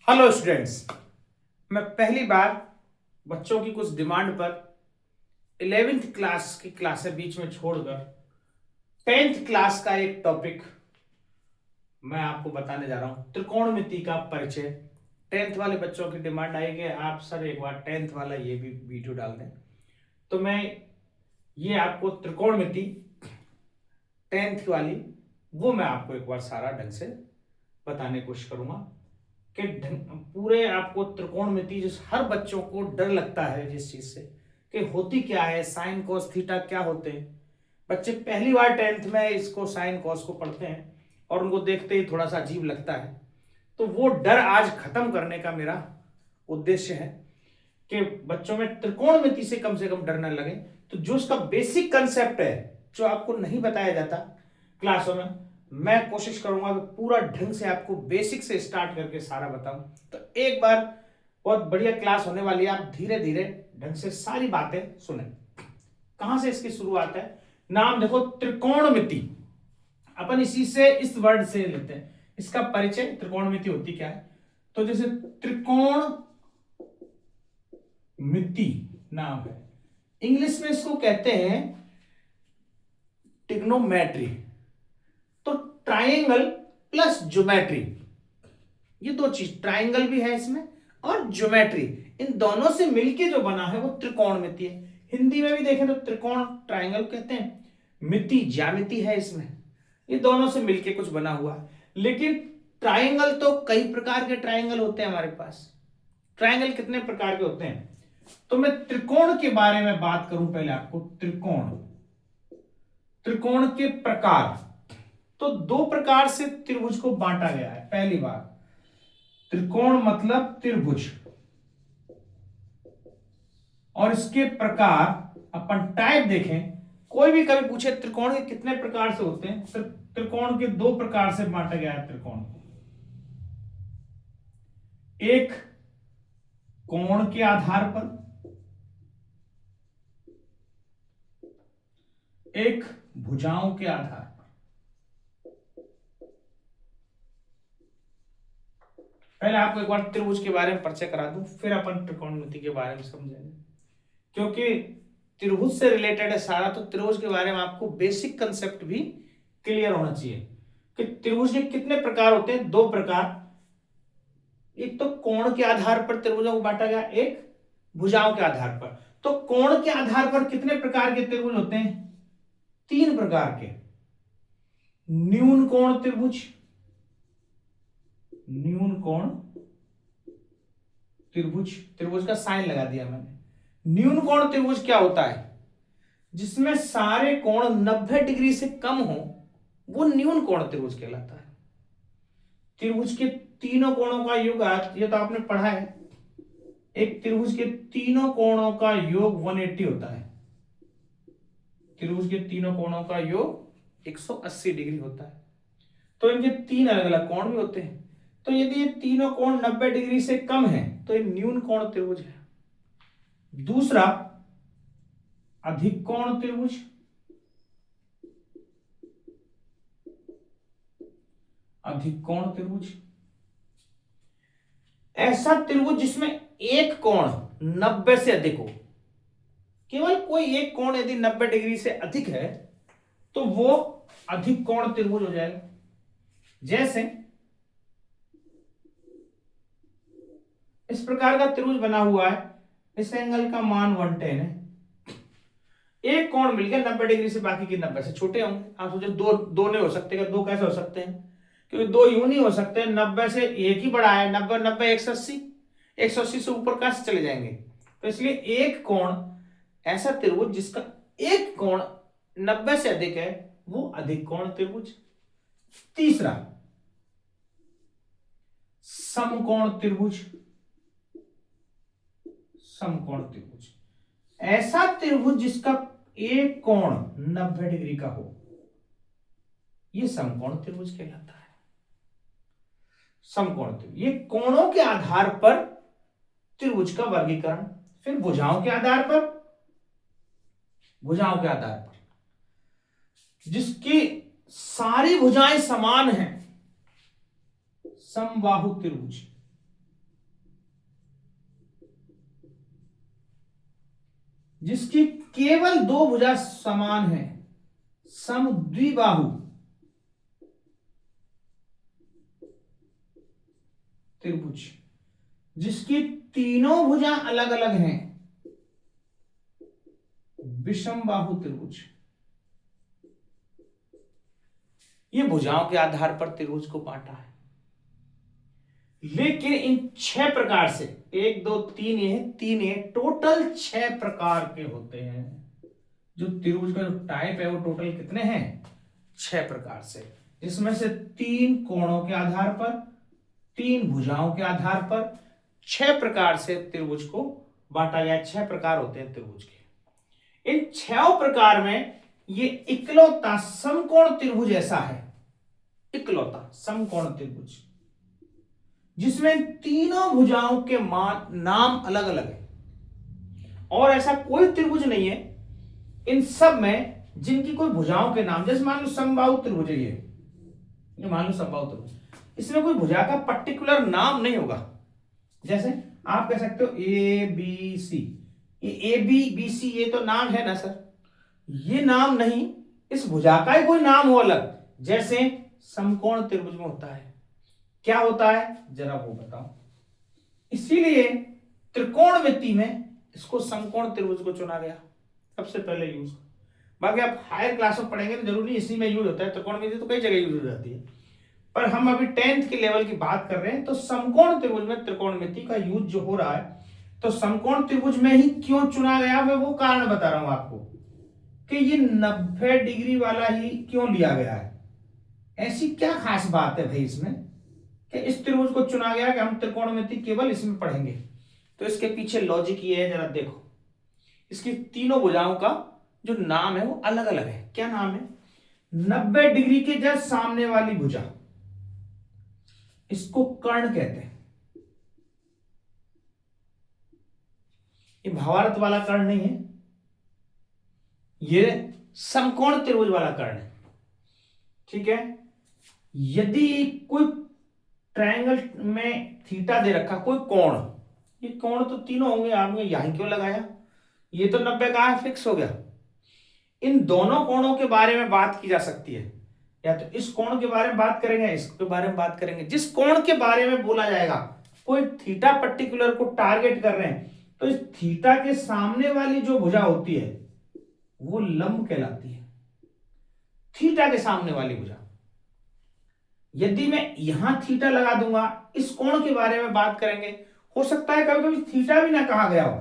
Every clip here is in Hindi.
Hello students. मैं पहली बार बच्चों की कुछ डिमांड पर 11th क्लास की क्लासें बीच में छोड़कर 10th क्लास का एक टॉपिक मैं आपको बताने जा रहा हूं, त्रिकोणमिति का परिचय। 10th वाले बच्चों की डिमांड आई कि आप सर एक बार 10th वाला ये भी वीडियो डाल दें, तो मैं ये आपको त्रिकोणमिति 10th वाली वो मैं आपको एक बार सारा ढंग से बताने की कोशिश करूंगा कि पूरे आपको त्रिकोणमिति जिस हर बच्चों को डर लगता है जिस चीज से कि होती क्या है, साइन कोस थीटा क्या होते हैं। बच्चे पहली बार 10th में इसको साइन कोस को पढ़ते हैं और उनको देखते ही थोड़ा सा अजीब लगता है, तो वो डर आज खत्म करने का मेरा उद्देश्य है कि बच्चों में त्रिकोणमिति से कम डर न लगे। तो जो उसका बेसिक कंसेप्ट है जो आपको नहीं बताया जाता क्लासों में, मैं कोशिश करूंगा कि पूरा ढंग से आपको बेसिक से स्टार्ट करके सारा बताऊं। तो एक बार बहुत बढ़िया क्लास होने वाली है, आप धीरे धीरे ढंग से सारी बातें सुने। कहां से इसकी शुरुआत है? नाम देखो, त्रिकोणमिति। अपन इसी से इस वर्ड से लेते हैं इसका परिचय। त्रिकोणमिति होती क्या है? तो जैसे त्रिकोण मिति नाम है, इंग्लिश में इसको कहते हैं ट्रिग्नोमेट्री। तो ट्राइंगल प्लस ज्योमेट्री, ये दो चीज, ट्राइंगल भी है इसमें और ज्योमेट्री, इन दोनों से मिलके जो बना है वो त्रिकोणमिति है। हिंदी में भी देखें तो त्रिकोण ट्राइंगल कहते हैं, मिति ज्यामिति है इसमें, ये दोनों से मिलके कुछ बना हुआ है। लेकिन ट्राइंगल तो कई प्रकार के ट्राइंगल होते हैं हमारे पास। ट्राइंगल कितने प्रकार के होते हैं? तो मैं त्रिकोण के बारे में बात करूं पहले आपको। त्रिकोण, त्रिकोण के प्रकार, तो दो प्रकार से त्रिभुज को बांटा गया है। पहली बात, त्रिकोण मतलब त्रिभुज, और इसके प्रकार अपन टाइप देखें। कोई भी कभी पूछे त्रिकोण के कितने प्रकार से होते हैं, तो त्रिकोण के दो प्रकार से बांटा गया है त्रिकोण को। एक कोण के आधार पर, एक भुजाओं के आधार पर। पहले आपको एक बार त्रिभुज के बारे में परिचय करा दूं, फिर अपन त्रिकोणमिति के बारे में समझेंगे, क्योंकि त्रिभुज से रिलेटेड है सारा। तो त्रिभुज के बारे में आपको बेसिक कंसेप्ट भी क्लियर होना चाहिए कि त्रिभुज के कितने प्रकार होते हैं। दो प्रकार, एक तो कोण के आधार पर त्रिभुजों को बांटा गया, एक भुजाओं के आधार पर। तो कोण के आधार पर कितने प्रकार के त्रिभुज होते हैं? तीन प्रकार के। न्यून कोण त्रिभुज, न्यून कोण त्रिभुज, त्रिभुज का साइन लगा दिया मैंने। न्यून कोण त्रिभुज क्या होता है? जिसमें सारे कोण 90 डिग्री से कम हो, वो न्यून कोण त्रिभुज कहलाता है। त्रिभुज के तीनों कोणों का योग, ये तो आपने पढ़ा है, एक त्रिभुज के तीनों कोणों का योग 180 होता है। त्रिभुज के तीनों कोणों का योग 180 डिग्री होता है। तो इनके तीन अलग अलग कोण भी होते हैं। तो यदि ये तीनों कोण 90 डिग्री से कम है तो ये न्यून कोण त्रिभुज है। दूसरा, अधिक कोण त्रिभुज, अधिक कोण त्रिभुज ऐसा त्रिभुज जिसमें एक कोण 90 से अधिक हो। केवल कोई एक कोण यदि 90 डिग्री से अधिक है तो वो अधिक कोण त्रिभुज हो जाएगा। जैसे इस प्रकार का त्रिभुज बना हुआ है, इस एंगल का मान 110 है। एक कोण मिल गया 90 डिग्री से, बाकी के 90 से छोटे होंगे। आप सोचो दो दो नहीं हो सकते क्या? दो कैसे हो सकते हैं? क्योंकि दो यूं नहीं हो सकते, 90 से एक ही बड़ा है। 90 90 180, 180 से ऊपर कैसे चले जाएंगे? तो इसलिए एक कोण, ऐसा त्रिभुज जिसका एक कोण 90 से अधिक है वो अधिक कोण त्रिभुज। तीसरा, समकोण त्रिभुज, समकोण त्रिभुज ऐसा त्रिभुज जिसका एक कोण 90 डिग्री का हो, यह समकोण त्रिभुज कहलाता है। समकोण त्रिभुज, ये कोणों के आधार पर त्रिभुज का वर्गीकरण। फिर भुजाओं के आधार पर, भुजाओं के आधार पर जिसकी सारी भुजाएं समान हैं, समबाहु त्रिभुज। जिसकी केवल दो भुजा समान है, समद्विबाहु त्रिभुज। जिसकी तीनों भुजा अलग अलग हैं, विषमबाहु त्रिभुज। ये भुजाओं के आधार पर त्रिभुज को बांटा है। लेकिन इन 6 प्रकार से, 1 2 3 ये 3 ये टोटल 6 प्रकार के होते हैं। जो त्रिभुज का जो टाइप है वो टोटल कितने हैं? 6 प्रकार से, जिसमें से 3 कोणों के आधार पर, 3 भुजाओं के आधार पर 6 प्रकार से त्रिभुज को बांटा गया। 6 प्रकार होते हैं त्रिभुज के। इन 6 प्रकार में ये इकलौता समकोण त्रिभुज ऐसा है, इकलौता समकोण त्रिभुज, जिसमें तीनों भुजाओं के नाम अलग अलग है। और ऐसा कोई त्रिभुज नहीं है इन सब में जिनकी कोई भुजाओं के नाम, जैसे मान लो समबाहु त्रिभुज है ये मान लो समबाहु त्रिभुज, इसमें कोई भुजा का पर्टिकुलर नाम नहीं होगा। जैसे आप कह सकते हो ए बी सी, ये ए बी बी सी ये तो नाम है ना सर, ये नाम नहीं, इस भुजा का ही कोई नाम हो अलग, जैसे समकोण त्रिभुज में होता है। क्या होता है जरा वो बताओ। इसीलिए त्रिकोणमिति में इसको समकोण त्रिभुज को चुना गया सबसे पहले यूज। बाकी आप हायर क्लास में पढ़ेंगे तो जरूरी इसी में यूज होता है, त्रिकोणमिति तो कई जगह यूज हो जाती है, पर हम अभी 10th के लेवल की बात कर रहे हैं। तो समकोण त्रिभुज में त्रिकोणमिति का यूज जो हो रहा है, तो समकोण त्रिभुज में ही क्यों चुना गया, मैं वो कारण बता रहा हूं आपको कि ये 90 डिग्री वाला ही क्यों लिया गया है। ऐसी क्या खास बात है भाई इसमें कि इस त्रिभुज को चुना गया कि हम त्रिकोणमिति केवल इसमें पढ़ेंगे। तो इसके पीछे लॉजिक ये है, जरा देखो। इसकी तीनों भुजाओं का जो नाम है वो अलग अलग है। क्या नाम है? 90 डिग्री के जस्ट सामने वाली भुजा, इसको कर्ण कहते हैं। ये भावार्थ वाला कर्ण नहीं है, ये समकोण त्रिभुज वाला कर्ण है। ठीक है। यदि कोई ट्रायंगल में थीटा दे रखा, कोई कोण, ये कोण तो तीनों होंगे, आपने यहां क्यों लगाया? ये तो 90 का है, फिक्स हो गया। इन दोनों कोणों के बारे में बात की जा सकती है, या तो इस कोण के बारे में बात करेंगे, इसके बारे में बात करेंगे। जिस कोण के बारे में बोला जाएगा, कोई थीटा पर्टिकुलर को टारगेट कर रहे हैं, तो इस थीटा के सामने वाली जो भुजा होती है वो लंब कहलाती है। थीटा के सामने वाली भुजा। यदि मैं यहां थीटा लगा दूंगा, इस कोण के बारे में बात करेंगे, हो सकता है कभी कभी थीटा भी ना कहा गया हो,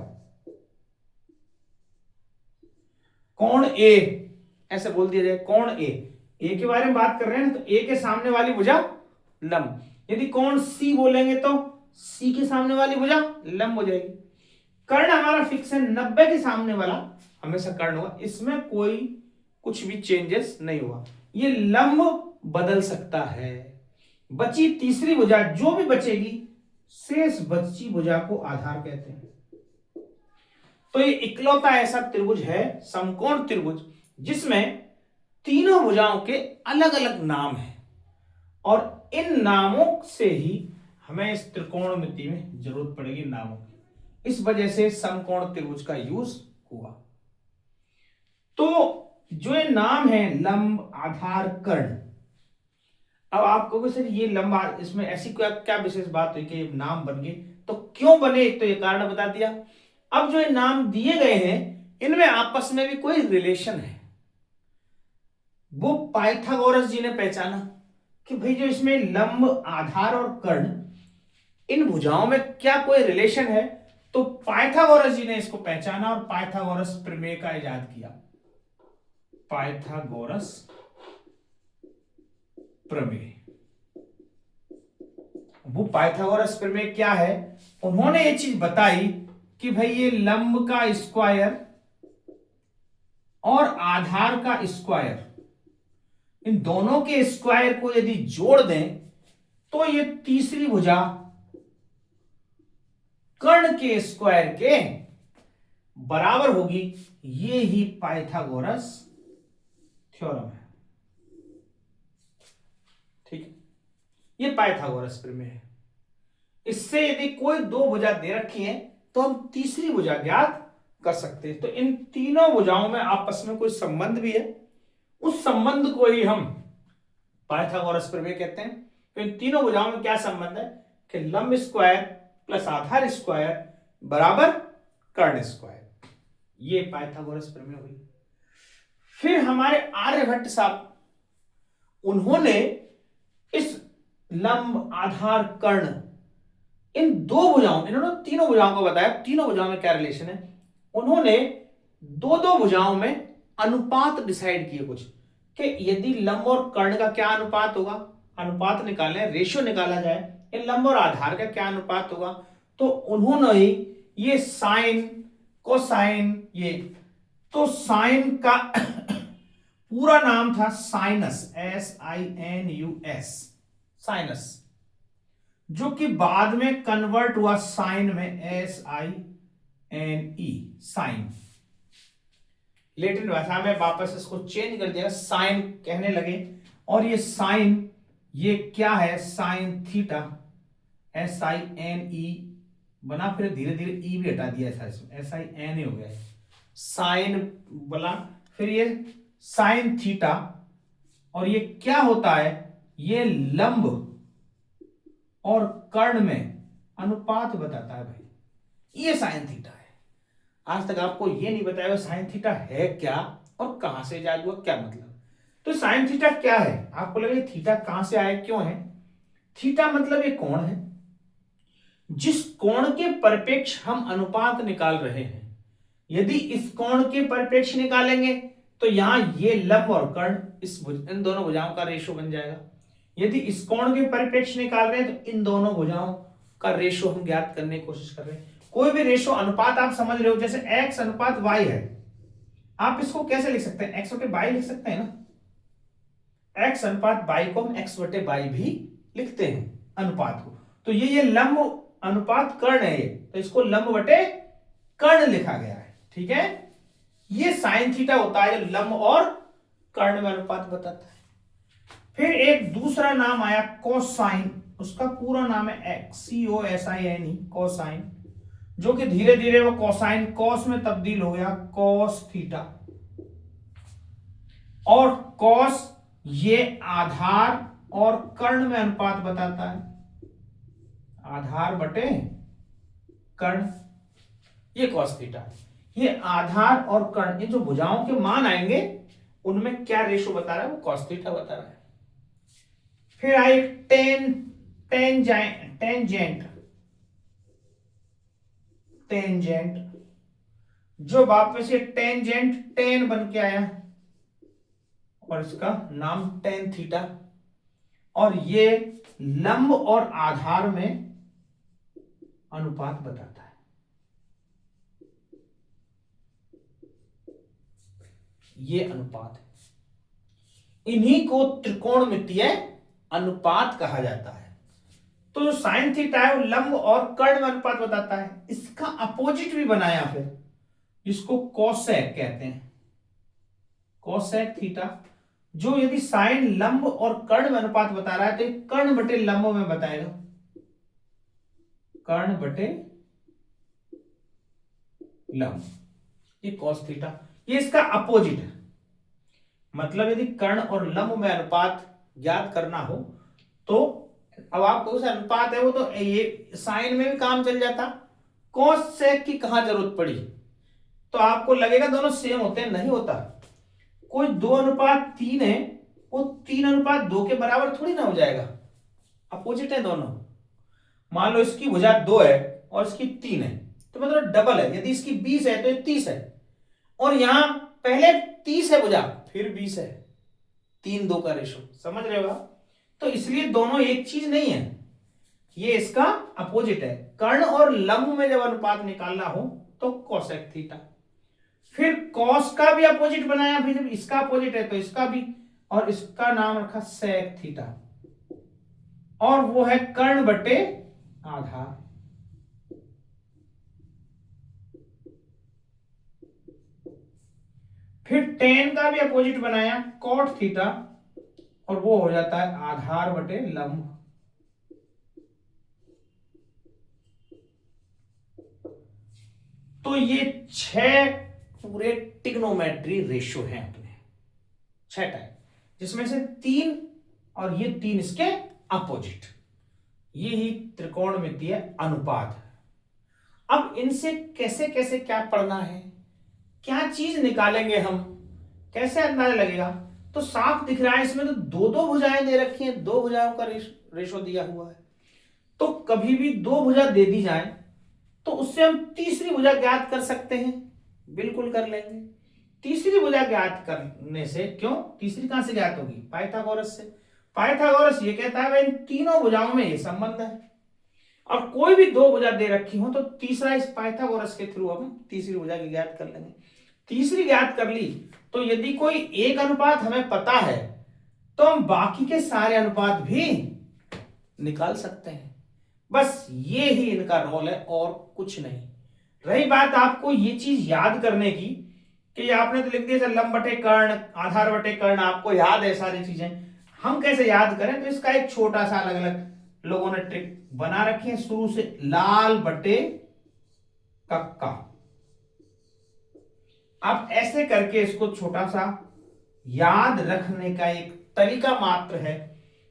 कोण ए ऐसे बोल दिया जाए, कोण ए के बारे में बात कर रहे हैं, तो ए के सामने वाली भुजा लंब। यदि कोण सी बोलेंगे तो सी के सामने वाली भुजा लंब हो जाएगी। कर्ण हमारा फिक्स है, 90 के सामने वाला हमेशा कर्ण होगा, इसमें कोई कुछ भी चेंजेस नहीं हुआ। ये लंब बदल सकता है। बची तीसरी भुजा जो भी बचेगी, शेष बची भुजा को आधार कहते हैं। तो ये इकलौता ऐसा त्रिभुज है, समकोण त्रिभुज, जिसमें तीनों भुजाओं के अलग अलग नाम हैं, और इन नामों से ही हमें इस त्रिकोणमिति में जरूरत पड़ेगी नामों की। इस वजह से समकोण त्रिभुज का यूज हुआ। तो जो ये नाम है लंब, आधार, कर्ण, अब आप कहोगे सर ये लंब, इसमें ऐसी क्या विशेष बात हुई कि ये नाम बन गए? तो क्यों बने, तो ये कारण बता दिया। अब जो ये नाम दिए गए हैं, इनमें आपस में भी कोई रिलेशन है। वो पाइथागोरस जी ने पहचाना कि भाई जो इसमें लंब, आधार और कर्ण, इन भुजाओं में क्या कोई रिलेशन है। तो पाइथागोरस जी ने इसको पहचाना और पाइथागोरस प्रमेय का इजाद किया। पाइथागोरस प्रमेय, वो पाइथागोरस प्रमेय क्या है? उन्होंने ये चीज बताई कि भाई ये लंब का स्क्वायर और आधार का स्क्वायर, इन दोनों के स्क्वायर को यदि जोड़ दें तो ये तीसरी भुजा कर्ण के स्क्वायर के बराबर होगी। ये ही पाइथागोरस थ्योरम है। ठीक है, ये पाइथागोरस प्रमेय है। इससे यदि कोई दो भुजा दे रखी है तो हम तीसरी भुजा ज्ञात कर सकते हैं। तो इन तीनों भुजाओं में आपस में कोई संबंध भी है, उस संबंध को ही हम पाइथागोरस प्रमेय कहते हैं। तो इन तीनों भुजाओं में क्या संबंध है कि लंब स्क्वायर प्लस आधार स्क्वायर बराबर कर्ण स्क्वायर, ये पाइथागोरस प्रमेय हुई। फिर हमारे आर्यभट्ट साहब, उन्होंने इस लंब आधार कर्ण इन दो भुजाओं, इन्होंने तीनों भुजाओं को बताया, तीनों भुजाओं में क्या रिलेशन है। उन्होंने दो दो भुजाओं में अनुपात डिसाइड किए कुछ, कि यदि लंब और कर्ण का क्या अनुपात होगा, अनुपात निकालें, रेशियो निकाला जाए, इन लंब और आधार का क्या अनुपात होगा। तो उन्होंने ही ये साइन कोसाइन, ये तो साइन का पूरा नाम था साइनस, SINUS, साइनस, जो कि बाद में कन्वर्ट हुआ साइन में, SINE, साइन। लैटिन भाषा में वापस इसको चेंज कर दिया, साइन कहने लगे। और ये साइन, ये क्या है, साइन थीटा, SINE बना, फिर धीरे धीरे ई भी हटा दिया था इसमें, SINA हो गया, साइन बोला, फिर ये साइन थीटा। और ये क्या होता है, ये लंब और कर्ण में अनुपात बताता है भाई, ये साइन थीटा है। आज तक आपको ये नहीं बताया साइन थीटा है क्या और कहां से इजाद हुआ, क्या मतलब। तो साइन थीटा क्या है, आपको लगे थीटा कहां से आया, क्यों है। थीटा मतलब ये कोण है, जिस कोण के परिप्रेक्ष्य हम अनुपात निकाल रहे हैं। यदि इस कोण के परिप्रेक्ष्य निकालेंगे तो यहां ये लंब और कर्ण, इन दोनों भुजाओं का रेशो बन जाएगा। यदि इस कोण के परिप्रेक्ष्य निकाल रहे हैं तो इन दोनों भुजाओं का रेशो हम ज्ञात करने की कोशिश कर रहे हैं। कोई भी रेशो अनुपात आप समझ रहे हो, जैसे x अनुपात y है, आप इसको कैसे लिख सकते हैं, x बटे y लिख सकते हैं ना। x अनुपात y को हम x बटे y भी लिखते हैं अनुपात को। तो ये लंब अनुपात कर्ण है, ये तो इसको लंब बटे कर्ण लिखा गया है, ठीक है। ये साइन थीटा होता है जो लंब और कर्ण में अनुपात बताता है। फिर एक दूसरा नाम आया कोसाइन, उसका पूरा नाम है COSINE, कोसाइन, जो कि धीरे धीरे वो कोसाइन कॉस में तब्दील हो गया, कॉस थीटा। और कॉस ये आधार और कर्ण में अनुपात बताता है, आधार बटे कर्ण, ये कॉस थीटा। ये आधार और कर्ण, ये जो भुजाओं के मान आएंगे उनमें क्या रेशो बता रहा है, वो कॉस थीटा बता रहा है। फिर आई टेंजेंट, जो वापस ये टेंजेंट टेन बन के आया और इसका नाम टेन थीटा। और ये लंब और आधार में अनुपात बताता है, ये अनुपात है। इन्हीं को त्रिकोणमितीय अनुपात कहा जाता है। तो जो साइन थीटा है वो लंब और कर्ण में अनुपात बताता है। इसका अपोजिट भी बनाया फिर, जिसको कोसेक कहते हैं, कोसेक थीटा, जो यदि साइन लंब और कर्ण में अनुपात बता रहा है तो एक कर्ण बटे लंब में बताएगा, कर्ण बटे लंब, ये कॉस थीटा, ये इसका अपोजिट है। मतलब यदि कर्ण और लंब में अनुपात ज्ञात करना हो तो अब आपको उस अनुपात है वो तो ये साइन में भी काम चल जाता, कॉस सेक की कहां जरूरत पड़ी। तो आपको लगेगा दोनों सेम होते हैं, नहीं होता। कोई 2:3 है, वो 3:2 के बराबर थोड़ी ना हो जाएगा, अपोजिट है दोनों। मान लो इसकी भुजा 2 है और इसकी 3 है, तो मतलब डबल है। यदि इसकी 20 है तो ये 30 है, और यहां पहले 30 है भुजा, फिर 20 है, 3:2 का रेशो, समझ रहे हो आप। तो इसलिए दोनों एक चीज नहीं है, ये इसका अपोजिट है। कर्ण और लंब में जब अनुपात निकालना हो तो कोसेक थीटा। फिर कॉस का भी अपोजिट बनाया, फिर जब इसका अपोजिट है तो इसका भी, और इसका नाम रखा सेक थीटा, और वो है कर्ण बटे आधार। फिर टेन का भी अपोजिट बनाया, कॉट थीटा, और वो हो जाता है आधार बटे लंब। तो ये 6 पूरे ट्रिग्नोमेट्री रेशियो हैं अपने, 6 टाइप, जिसमें से 3 और ये 3 इसके अपोजिट, ये ही त्रिकोणमितीय अनुपात है। अब इनसे कैसे कैसे क्या पढ़ना है, क्या चीज निकालेंगे हम, कैसे अंदाजा लगेगा। तो साफ दिख रहा है इसमें तो दो दो भुजाएं दे रखी हैं, 2 भुजाओं का रेशो दिया हुआ है। तो कभी भी 2 भुजा दे दी जाए तो उससे हम तीसरी भुजा ज्ञात कर सकते हैं, बिल्कुल कर लेंगे। तीसरी भुजा ज्ञात करने से, क्यों तीसरी कहां से ज्ञात होगी, पाइथागोरस से। पाइथागोरस ये कहता है भाई इन तीनों भुजाओं में ये संबंध है, और कोई भी 2 भुजा दे रखी हो तो तीसरा इस पाइथागोरस के थ्रू हम तीसरी भुजा की ज्ञात कर लेंगे। तीसरी ज्ञात कर ली तो यदि कोई एक अनुपात हमें पता है तो हम बाकी के सारे अनुपात भी निकाल सकते हैं। बस ये ही इनका रोल है और कुछ नहीं। रही बात आपको ये चीज याद करने की कि आपने तो लिख दिया लंब बटे कर्ण, आधार बटे कर्ण, आपको याद है सारी चीजें, हम कैसे याद करें। तो इसका एक छोटा सा अलग अलग लोगों ने ट्रिक बना रखी है शुरू से, लाल बटे कक्का। आप ऐसे करके इसको छोटा सा याद रखने का एक तरीका मात्र है,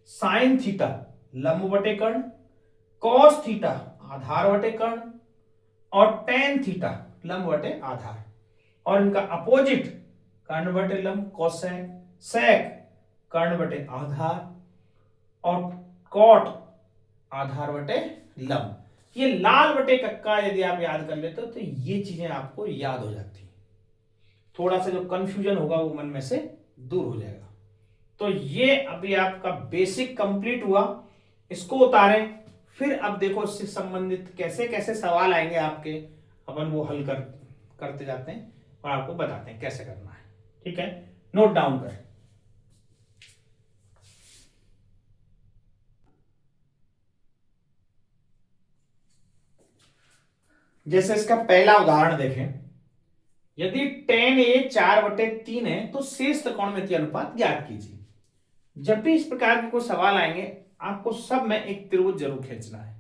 साइन थीटा लंब बटे कर्ण, कॉस थीटा आधार बटे कर्ण, और टेन थीटा लंब बटे आधार, और इनका अपोजिट कर्ण बटे लंब कोसेक, सेक कर्ण बटे आधार, और कॉट आधार बटे लंब। ये लाल बटे कक्का यदि आप याद कर लेते हो तो ये चीजें आपको याद हो जाती हैं, थोड़ा सा जो कंफ्यूजन होगा वो मन में से दूर हो जाएगा। तो ये अभी आपका बेसिक कंप्लीट हुआ, इसको उतारें, फिर अब देखो इससे संबंधित कैसे कैसे सवाल आएंगे आपके, अपन वो हल करते जाते हैं और आपको बताते हैं कैसे करना है। ठीक है, नोट डाउन करें। जैसे इसका पहला उदाहरण देखें, यदि tan a 4/3 है तो शेष त्रिकोणमितीय अनुपात ज्ञात कीजिए। जब भी इस प्रकार के कोई सवाल आएंगे आपको सब में एक त्रिभुज जरूर खींचना है,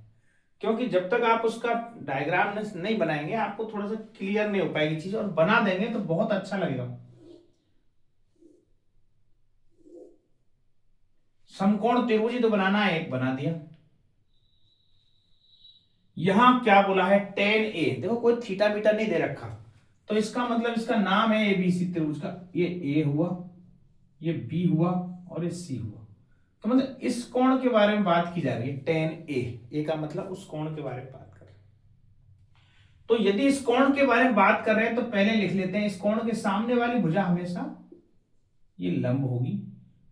क्योंकि जब तक आप उसका डायग्राम नहीं बनाएंगे आपको थोड़ा सा क्लियर नहीं हो पाएगी चीज, और बना देंगे तो बहुत अच्छा लगेगा। समकोण त्रिभुज ही तो बनाना है, एक बना दिया। यहां क्या बोला है, tan a, देखो कोई थीटा बीटा नहीं दे रखा, तो इसका मतलब इसका नाम है एबीसी त्रिभुज का। ये a हुआ, ये b हुआ और ये c हुआ। तो मतलब इस कोण के बारे में बात की जा रही है, tan a का मतलब उस कोण के बारे में बात कर रहे हैं। तो यदि इस कोण के बारे में बात कर रहे हैं तो पहले लिख लेते हैं, इस कोण के सामने वाली भुजा हमेशा ये लंब होगी,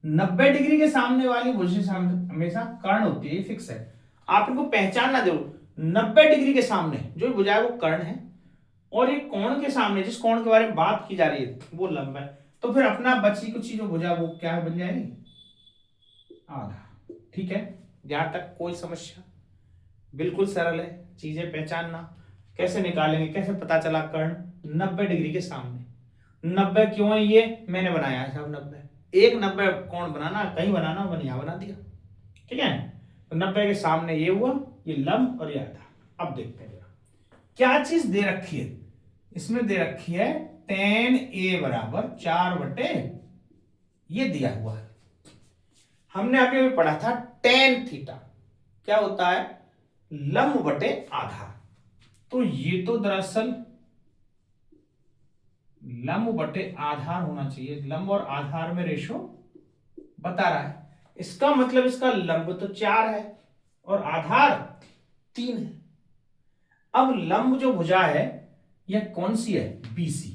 90 डिग्री के सामने वाली भुजा हमेशा कर्ण होती है, ये फिक्स है। आप इनको पहचानना जरूर, 90 डिग्री के सामने जो भुजा है वो कर्ण है, और ये कोण के सामने जिस कोण के बारे में बात की जा रही है वो लंब है। तो फिर अपना बची कुछ जो भुजा वो क्या बन जाएगी, आधा। ठीक है, यहां तक कोई समस्या, बिल्कुल सरल है चीजें पहचानना। कैसे निकालेंगे, कैसे पता चला कर्ण 90 डिग्री के सामने। 90 क्यों है, ये मैंने बनाया है साहब 90, एक 90 कोण बनाना, कहीं बनाना मैंने यहां बना दिया। ठीक है, तो 90 के सामने ये हुआ, ये लंब और ये आधा। अब देखते हैं क्या चीज दे रखी है, इसमें दे रखी है tan a बराबर 4/, ये दिया हुआ है। हमने अभी पढ़ा था tan थीटा क्या होता है, लंब बटे आधार। तो ये तो दरअसल लंब बटे आधार होना चाहिए, लंब और आधार में रेशो बता रहा है, इसका मतलब इसका लंब तो 4 है और आधार 3 है। अब लंब जो भुजा है यह कौन सी है, BC।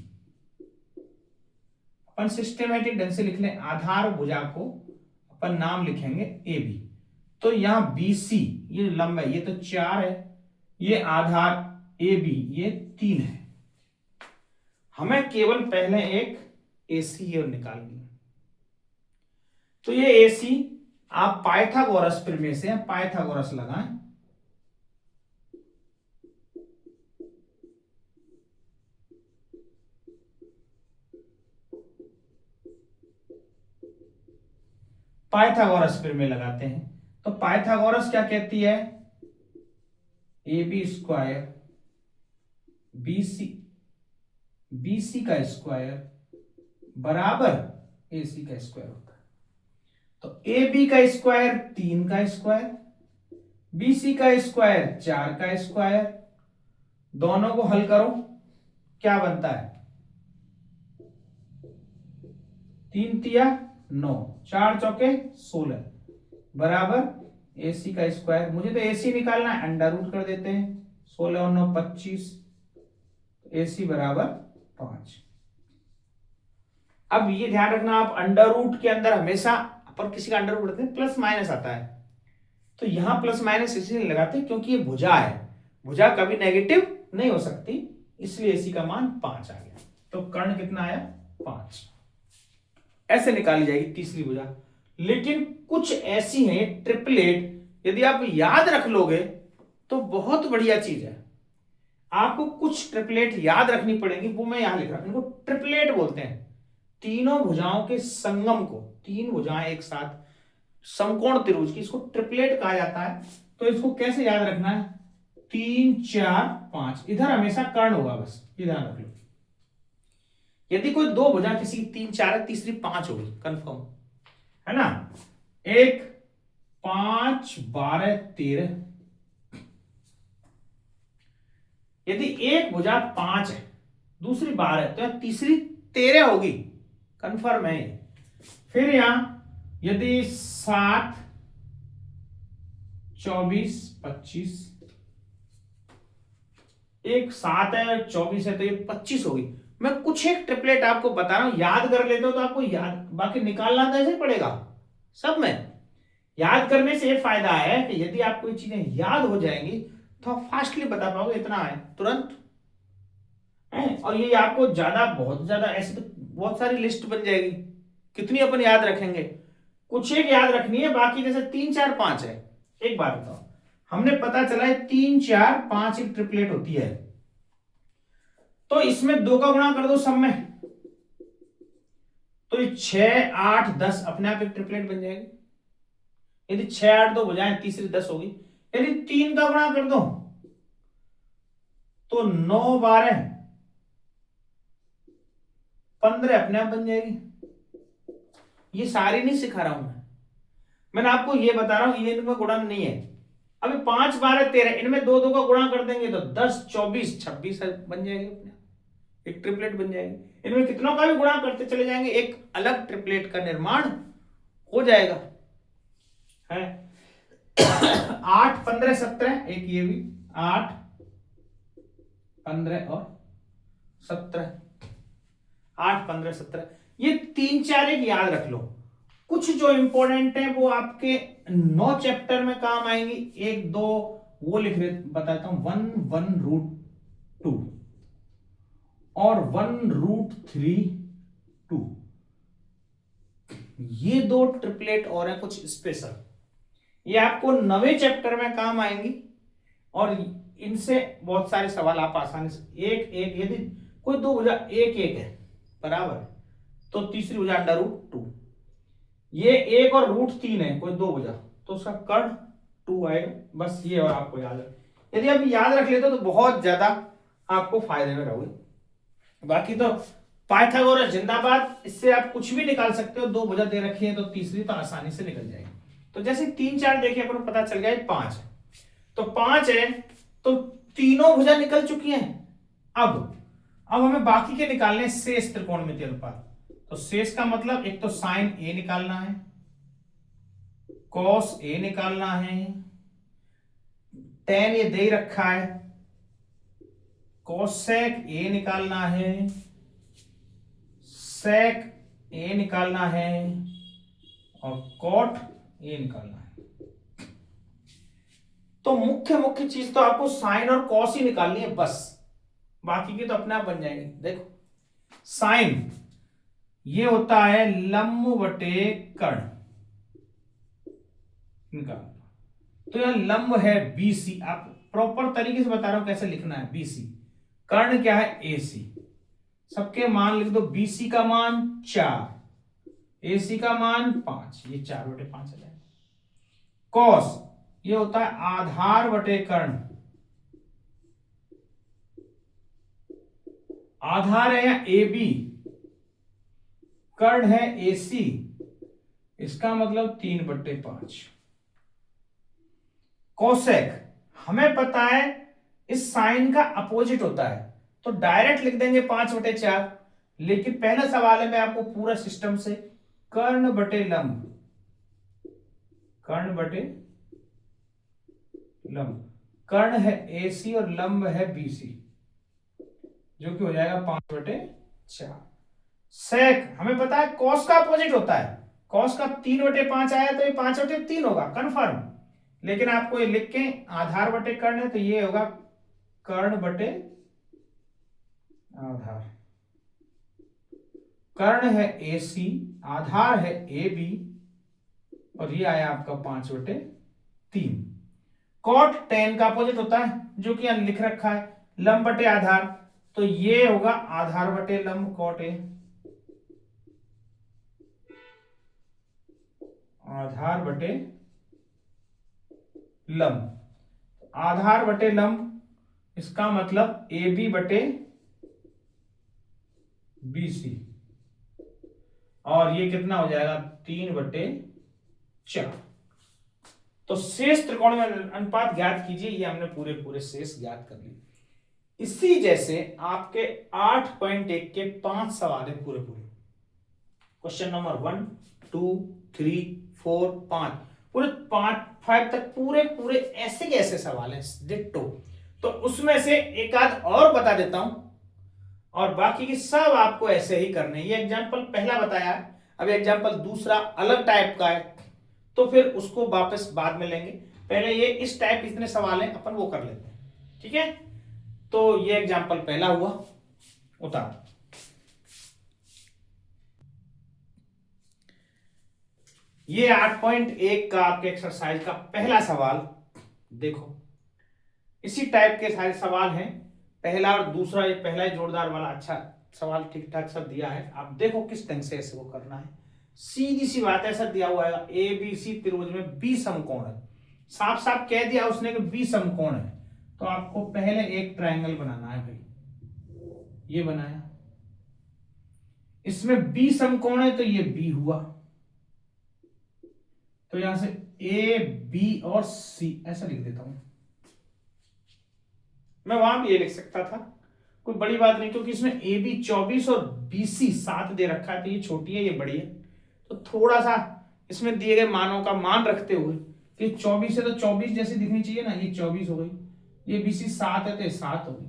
अपन सिस्टेमेटिक ढंग से लिख लें, आधार भुजा को अपन नाम लिखेंगे AB। तो यहां BC ये लंब है, ये तो 4 है, ये आधार AB ये 3 है। हमें केवल पहले एक AC और निकालनी है। तो ये AC आप पाइथागोरस प्रमेय से पाइथागोरस लगाएं, पाइथागोरस प्रमेय लगाते हैं। तो पाइथागोरस क्या कहती है, AB² BC का स्क्वायर बराबर AC का स्क्वायर होता है। तो AB का स्क्वायर 3 का स्क्वायर, BC का स्क्वायर 4 का स्क्वायर, दोनों को हल करो, क्या बनता है? 3 तिया 9, 4 चौके 16 बराबर AC का स्क्वायर। मुझे तो AC निकालना है, अंडर रूट कर देते हैं, 16 और 9 25, AC बराबर 5। अब ये ध्यान रखना, आप अंडर रूट के अंदर हमेशा पर किसी का अंडर रूट करते हैं प्लस माइनस आता है, तो यहां प्लस माइनस इसलिए लगाते क्योंकि ये भुजा है, भुजा कभी नेगेटिव नहीं हो सकती, इसलिए AC का मान 5 आ गया। तो कर्ण कितना आया? 5। ऐसे निकाली जाएगी तीसरी भुजा। लेकिन कुछ ऐसी हैं ट्रिपलेट, यदि आप याद रख लोगे तो बहुत बढ़िया चीज है। आपको कुछ ट्रिपलेट याद रखनी पड़ेगी, वो मैं यहां लिख रहा हूं, इनको ट्रिपलेट बोलते हैं। तीनों भुजाओं के संगम को, तीन भुजाएं एक साथ समकोण त्रिभुज की, इसको ट्रिपलेट कहा जाता है। तो इसको कैसे याद रखना है? 3 4 5, इधर हमेशा कर्ण होगा, बस ये ध्यान रख लो। यदि कोई दो भुजा किसी की 3 4 है, तीसरी 5 होगी, कंफर्म है ना। 1 5 12 13, यदि एक भुजा 5 है, दूसरी 12 है, तो तीसरी 13 होगी, कंफर्म है। फिर यहां यदि 7 24 25, एक 7 है 24 है, तो ये 25 होगी। मैं कुछ एक ट्रिपलेट आपको बता रहा हूं, याद कर लेते हो तो आपको याद, बाकी निकालना तो ऐसे पड़ेगा सब में। याद करने से ये फायदा है कि यदि आपको ये चीजें याद हो जाएंगी तो आप फास्टली बता पाओगे, इतना है तुरंत है। और ये आपको ज्यादा, बहुत ज्यादा, ऐसे तो बहुत सारी लिस्ट बन जाएगी, कितनी अपन याद रखेंगे? कुछ एक याद रखनी है, बाकी जैसे 3 4 5 है। एक बात बताओ, हमने पता चला है 3 4 5 एक ट्रिपलेट होती है, तो इसमें 2 का गुणा कर दो सब में, तो ये 6 8 10 अपने आप एक ट्रिपलेट बन जाएगी। यदि 6 8 2 बजाय तीसरी 10 होगी। यदि 3 का गुणा कर दो तो 9 12 15 अपने आप बन जाएगी। ये सारी नहीं सिखा रहा हूं मैंने आपको ये बता रहा हूं, ये इनका गुणन नहीं है। अभी 5 12 13, इनमें 2 2 का गुणा कर देंगे तो 10 24 26 बन जाएगी, अपने एक ट्रिपलेट बन जाएगी। इनमें कितनों का भी गुणा करते चले जाएंगे, एक अलग ट्रिपलेट का निर्माण हो जाएगा है। 8 15 17, एक ये भी 8 15 और 17, 8 15 17, ये 3 4 एक याद रख लो। कुछ जो इंपॉर्टेंट है वो आपके 9 चैप्टर में काम आएंगी, 1 2 वो लिख रहे बताता हूं, 1 1 रूट 2 और 1 रूट 3 2, ये 2 ट्रिपलेट और हैं कुछ स्पेशल, ये आपको 9वें चैप्टर में काम आएंगी। और इनसे बहुत सारे सवाल आप आसानी से, एक एक, यदि कोई दो भुजा एक एक है बराबर, तो तीसरी भुजा अंडर रूट 2, ये 1 और रूट 3 है, कोई दो भुजा, तो उसका कर्ण 2 आएगा। बस ये और आपको याद है, यदि आप याद रख लेते हो तो बहुत ज्यादा आपको फायदे में रहोगे। बाकी तो पाइथागोरस जिंदाबाद, इससे आप कुछ भी निकाल सकते हो। 2 भुजा दे रखी है तो तीसरी तो आसानी से निकल जाएगी। तो जैसे 3 4 देखिए, अपन पता चल गया 5 है, तो 5 है तो तीनों भुजा निकल चुकी हैं। अब हमें बाकी के निकालने, शेष त्रिकोणमितीय अनुपात। तो शेष का मतलब एक तो साइन ए निकालना है, कॉस ए निकालना है, टेन ये दे ही रखा है, कोसेक ए निकालना है, सेक ए निकालना है और कॉट ए निकालना है। तो मुख्य चीज तो आपको साइन और कॉस ही निकालनी है बस, बाकी की तो अपने आप बन जाएंगे। देखो साइन ये होता है लंब बटे कर्ण, तो यह लंब है BC, आप प्रॉपर तरीके से बता रहा हूं कैसे लिखना है। BC कर्ण क्या है? AC, सबके मान लिख दो। BC का मान 4, AC का मान 5, ये 4 बटे 5 आ जाएगा। कॉस ये होता है आधार बटे कर्ण, आधार है ए बी, कर्ण है ए सी, इसका मतलब 3/5। कोसेक हमें पता है इस साइन का अपोजिट होता है, तो डायरेक्ट लिख देंगे 5/4। लेकिन पहला सवाल है, मैं आपको पूरा सिस्टम से कर्ण बटे लंब, कर्ण बटे लंब, कर्ण है ए सी और लंब है बी सी, जो कि हो जाएगा 5/4। सेक हमें पता है कॉस का अपोजिट होता है, कॉस का 3/5 आया तो ये 5/3 होगा कंफर्म। लेकिन आपको ये लिख के आधार बटे कर्ण है तो ये होगा कर्ण बटे आधार। कर्ण है ए सी, आधार है ए बी, और ये आया आपका 5/3। कॉट tan का अपोजिट होता है, जो कि यहां लिख रखा है लंब बटे आधार, तो ये होगा आधार बटे लंब कॉट ए, आधार बटे लंब, आधार बटे लंब, इसका मतलब ए बी बटे बी सी, और ये कितना हो जाएगा 3/4। तो शेष त्रिकोण में अनुपात ज्ञात कीजिए, ये हमने पूरे पूरे शेष ज्ञात कर लिए। इसी जैसे आपके 8.1 के 5 सवाल है पूरे पूरे, क्वेश्चन नंबर 1 2 3 4 5, पूरे 5 तक पूरे पूरे ऐसे के ऐसे सवाल हैं डिट्टो। तो उसमें से एक आध और बता देता हूं, और बाकी की सब आपको ऐसे ही करने। ये एग्जाम्पल पहला बताया, अब एग्जाम्पल दूसरा अलग टाइप का है, तो फिर उसको वापस बाद में लेंगे। पहले ये इस टाइप इतने सवाल हैं अपन वो कर लेते हैं, ठीक है। तो ये एग्जाम्पल पहला हुआ, उतार। ये 8.1 का आपके एक्सरसाइज का पहला सवाल देखो, इसी टाइप के सारे सवाल हैं, पहला और दूसरा। ये पहला ही जोरदार वाला अच्छा सवाल ठीक ठाक सब दिया है, आप देखो किस ढंग से ऐसे वो करना है। सीधी सी बात है, ऐसा दिया हुआ है ए बी सी त्रिभुज में बी समकोण है, साफ साफ कह दिया उसने कि बी समकोण है, तो आपको पहले एक ट्रायंगल बनाना है भाई। ये बनाया, इसमें बी समकोण है तो ये बी हुआ, तो यहां से ए बी और सी ऐसा लिख देता हूं मैं, वहां भी ये लिख सकता था, कोई बड़ी बात नहीं, क्योंकि इसमें ए बी 24 और बी सी 7 दे रखा है, तो ये छोटी है ये बड़ी है, तो थोड़ा सा इसमें दिए गए मानों का मान रखते हुए कि 24 है तो 24 जैसी दिखनी चाहिए ना, ये 24 हो गई, ये बी सी 7 है तो ये 7 हो गई।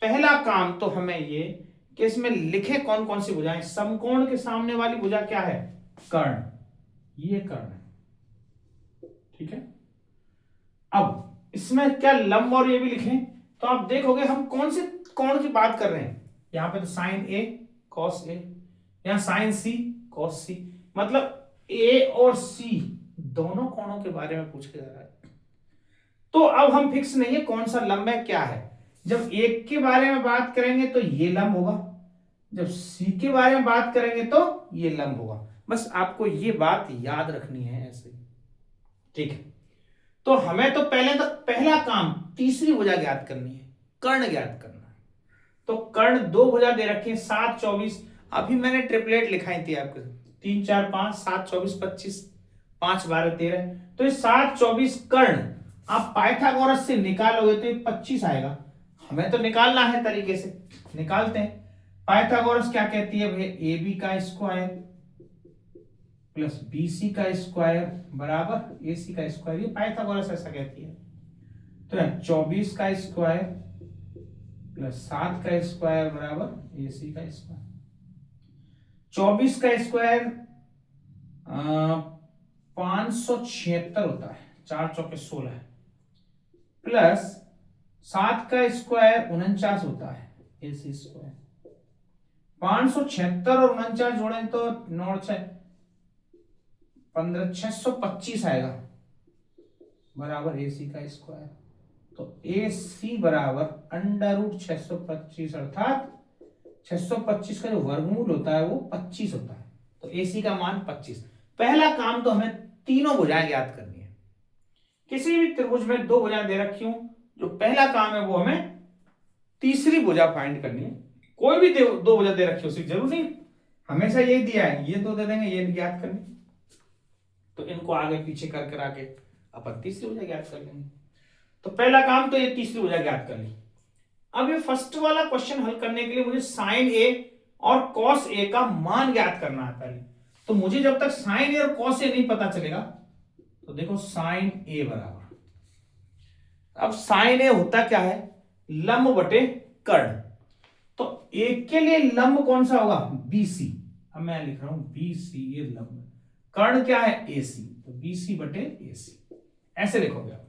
पहला काम तो हमें ये कि इसमें लिखे कौन कौन सी भुजाएं, समकोण के सामने वाली भुजा क्या है, कर्ण, ये कर्ण है, ठीक है। अब इसमें क्या लंब और ये भी लिखें, तो आप देखोगे हम कौन से कोण की बात कर रहे हैं। यहां पे तो साइन ए कॉस ए, यहां साइन सी कॉस सी, मतलब ए और सी दोनों कोणों के बारे में पूछा जा रहा है। तो अब हम फिक्स नहीं है कौन सा लंब है क्या है, जब एक के बारे में बात करेंगे तो ये लंब होगा, जब सी के बारे में बात करेंगे तो ये लंब होगा। बस आपको ये बात याद रखनी है ऐसे, ठीक है। तो हमें तो पहले तो पहला काम तीसरी भुजा ज्ञात करनी है, कर्ण ज्ञात करना है। तो कर्ण दो भुजा दे रखी है 7 24, अभी मैंने ट्रिपलेट लिखाई थी आपको, 3 4 5 7 24 25, 5 12 13, तो ये 7 24 कर्ण आप पाइथागोरस से निकालोगे तो ये 25 आएगा। हमें तो निकालना है तरीके से, निकालते हैं। पाइथागोरस क्या कहती है भाई, ए बी का स्क्वायर प्लस बी सी का स्क्वायर बराबर ए सी का स्क्वायर, ये पाइथागोरस ऐसा कहती है। तो 24 का स्क्वायर प्लस 7 का स्क्वायर बराबर ए सी का स्क्वायर। 24 का स्क्वायर 576 होता है, 4 चौके 16, प्लस 7 का स्क्वायर 49 होता है, ए सी स्क्वायर। 576 और 49 जोड़े तो 9 6 15 625 आएगा बराबर ए सी का स्क्वायर। तो ए सी बराबर अंडर रूट 625, अर्थात 625 का जो वर्गमूल होता है वो 25 होता है, तो ए सी का मान 25। पहला काम तो हमें तीनों भुजाएं ज्ञात करनी है। किसी भी त्रिभुज में दो भुजाएं दे रखी हूं, जो पहला काम है वो हमें तीसरी भुजा फाइंड करनी है। कोई भी दो वजह दे रखी हो, सिर्फ जरूर नहीं हमेशा यही दिया है, ये दो दे देंगे, ये ज्ञात करनी, तो इनको आगे पीछे कर कर आके अपन तीसरी वजह ज्ञात कर लेंगे। तो पहला काम तो ये तीसरी वजह ज्ञात कर ली। अब ये फर्स्ट वाला क्वेश्चन हल करने के लिए मुझे साइन ए और कॉस ए का मान ज्ञात करना है पहले। तो मुझे जब तक साइन ए और कॉस ए नहीं पता चलेगा, तो देखो साइन ए बराबर, अब साइन ए होता क्या है, लंब बटे कर्ण। तो ए के लिए लंब कौन सा होगा, बीसी। अब मैं लिख रहा हूं बीसी, ये लंब, कर्ण क्या है, एसी, तो बीसी बटे एसी, ऐसे लिखोगे आप।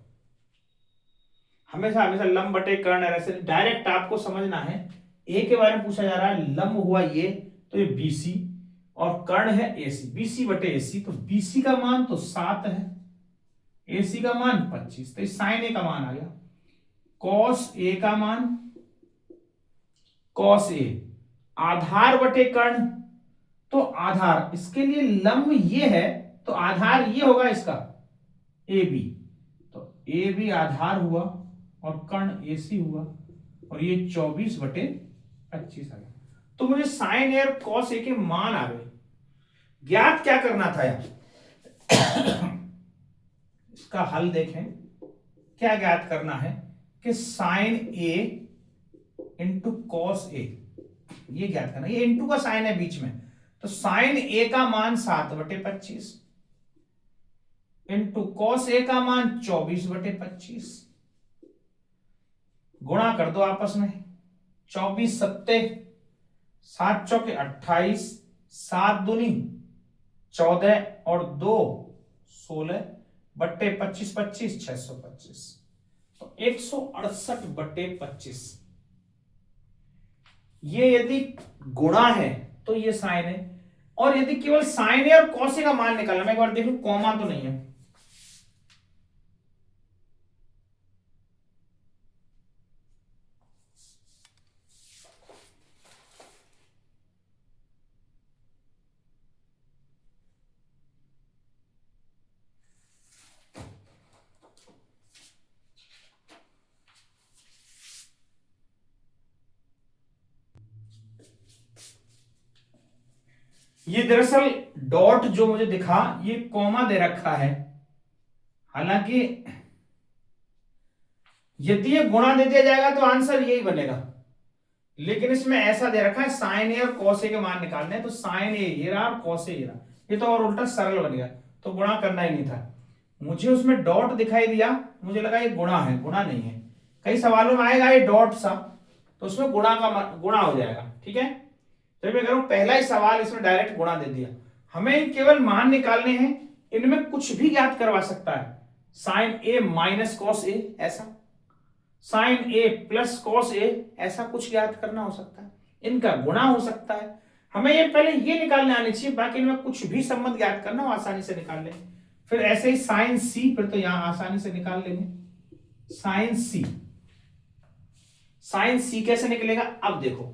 हमेशा हमेशा लंब बटे कर्ण, ऐसे डायरेक्ट आपको समझना है। ए के बारे में पूछा जा रहा है, लंब हुआ ये, तो ये बीसी और कर्ण है एसी, बीसी बटे एसी, तो बीसी का मान तो 7 है, एसी का मान 25, तो साइन ए का मान आ गया। कॉस ए का मान, कॉस ए आधार बटे कर्ण, तो आधार, इसके लिए लंब ये है तो आधार ये होगा इसका ए बी, तो ए बी आधार हुआ और कर्ण एसी हुआ, और ये 24 बटे 25 आ गया। तो मुझे साइन ए और कॉस ए के मान आ गए। ज्ञात क्या करना था यार इसका हल देखें, क्या ज्ञात करना है कि sign A into cos A, ये ज्ञात करना, ये इंटू का साइन है बीच में, तो साइन ए का मान 7 बटे 25 इंटू कॉस ए का मान 24 बटे 25, गुणा कर दो आपस में, 24 सत्ते 7 चौके 28, 7 दूनी 14 और 2 16 बट्टे 25 25 625, तो 168 बटे 25। ये यदि गुणा है तो ये साइन है, और यदि केवल साइन है और कॉस ए का मान निकालना, मैं एक बार देखूं कॉमा तो नहीं है, ये दरअसल डॉट जो मुझे दिखा ये कॉमा दे रखा है, हालांकि यदि ये गुणा दे दिया जाएगा तो आंसर यही बनेगा, लेकिन इसमें ऐसा दे रखा है साइन ए और कॉस ए के मान निकालने हैं, तो साइन ए ये रहा और कॉस ए ये रहा, ये तो और उल्टा सरल बन गया, तो गुणा करना ही नहीं था। मुझे उसमें डॉट दिखाई दिया, मुझे लगा ये गुणा है, गुणा नहीं है, कई सवालों में आएगा ये डॉट सा, तो उसमें गुणा का गुणा हो जाएगा, ठीक है। तो मैं करूं पहला ही सवाल इसमें डायरेक्ट गुणा दे दिया, हमें केवल मान निकालने हैं, इनमें कुछ भी ज्ञात करवा सकता है, sign A minus cos A ऐसा, sign A plus cos A ऐसा कुछ ज्ञात करना हो सकता है, इनका गुणा हो सकता है, हमें ये पहले ये निकालने आनी चाहिए, बाकी इनमें कुछ भी संबंध ज्ञात करना हो आसानी से निकाल लेंगे। फिर ऐसे ही साइन सी, फिर तो यहां आसानी से निकाल लेंगे साइन सी, साइन सी कैसे निकलेगा, अब देखो,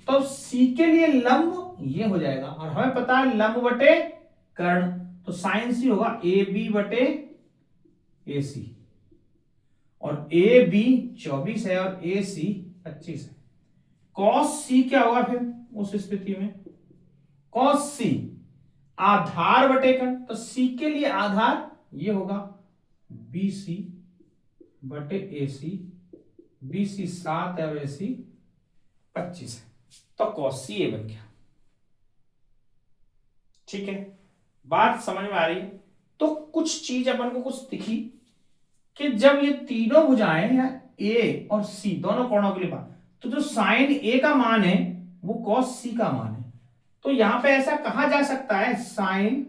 तो सी के लिए लंब ये हो जाएगा, और हमें पता है लंब बटे कर्ण, तो साइन सी होगा ए बी बटे ए सी, और ए बी 24 है और ए सी 25 है। कॉस सी क्या होगा फिर उस स्थिति में, कॉस सी आधार बटे कर्ण, तो सी के लिए आधार ये होगा बी सी बटे ए सी, बी सी 7 है और ए सी 25 है, तो कॉस सी ए बन गया। ठीक है, बात समझ में आ रही है। तो कुछ चीज अपन को कुछ दिखी कि जब ये तीनों भुजाएं या ए और सी दोनों कोणों के लिए बात, तो जो साइन ए का मान है वो कॉस सी का मान है, तो यहां पे ऐसा कहा जा सकता है साइन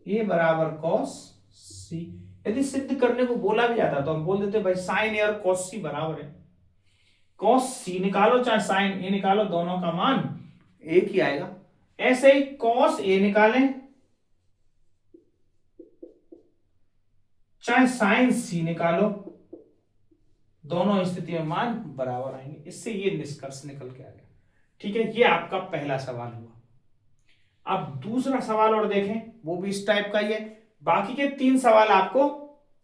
ए बराबर कॉस सी। यदि सिद्ध करने को बोला भी जाता तो हम बोल देते भाई साइन ए और कॉस सी बराबर है, कॉस सी निकालो चाहे साइन ए निकालो, दोनों का मान एक ही आएगा। ऐसे ही कॉस ए निकालें चाहे साइन सी निकालो, दोनों स्थिति में मान बराबर आएंगे। इससे ये निष्कर्ष निकल के आ गया। ठीक है, ये आपका पहला सवाल हुआ। अब दूसरा सवाल और देखें, वो भी इस टाइप का ही है। बाकी के 3 सवाल आपको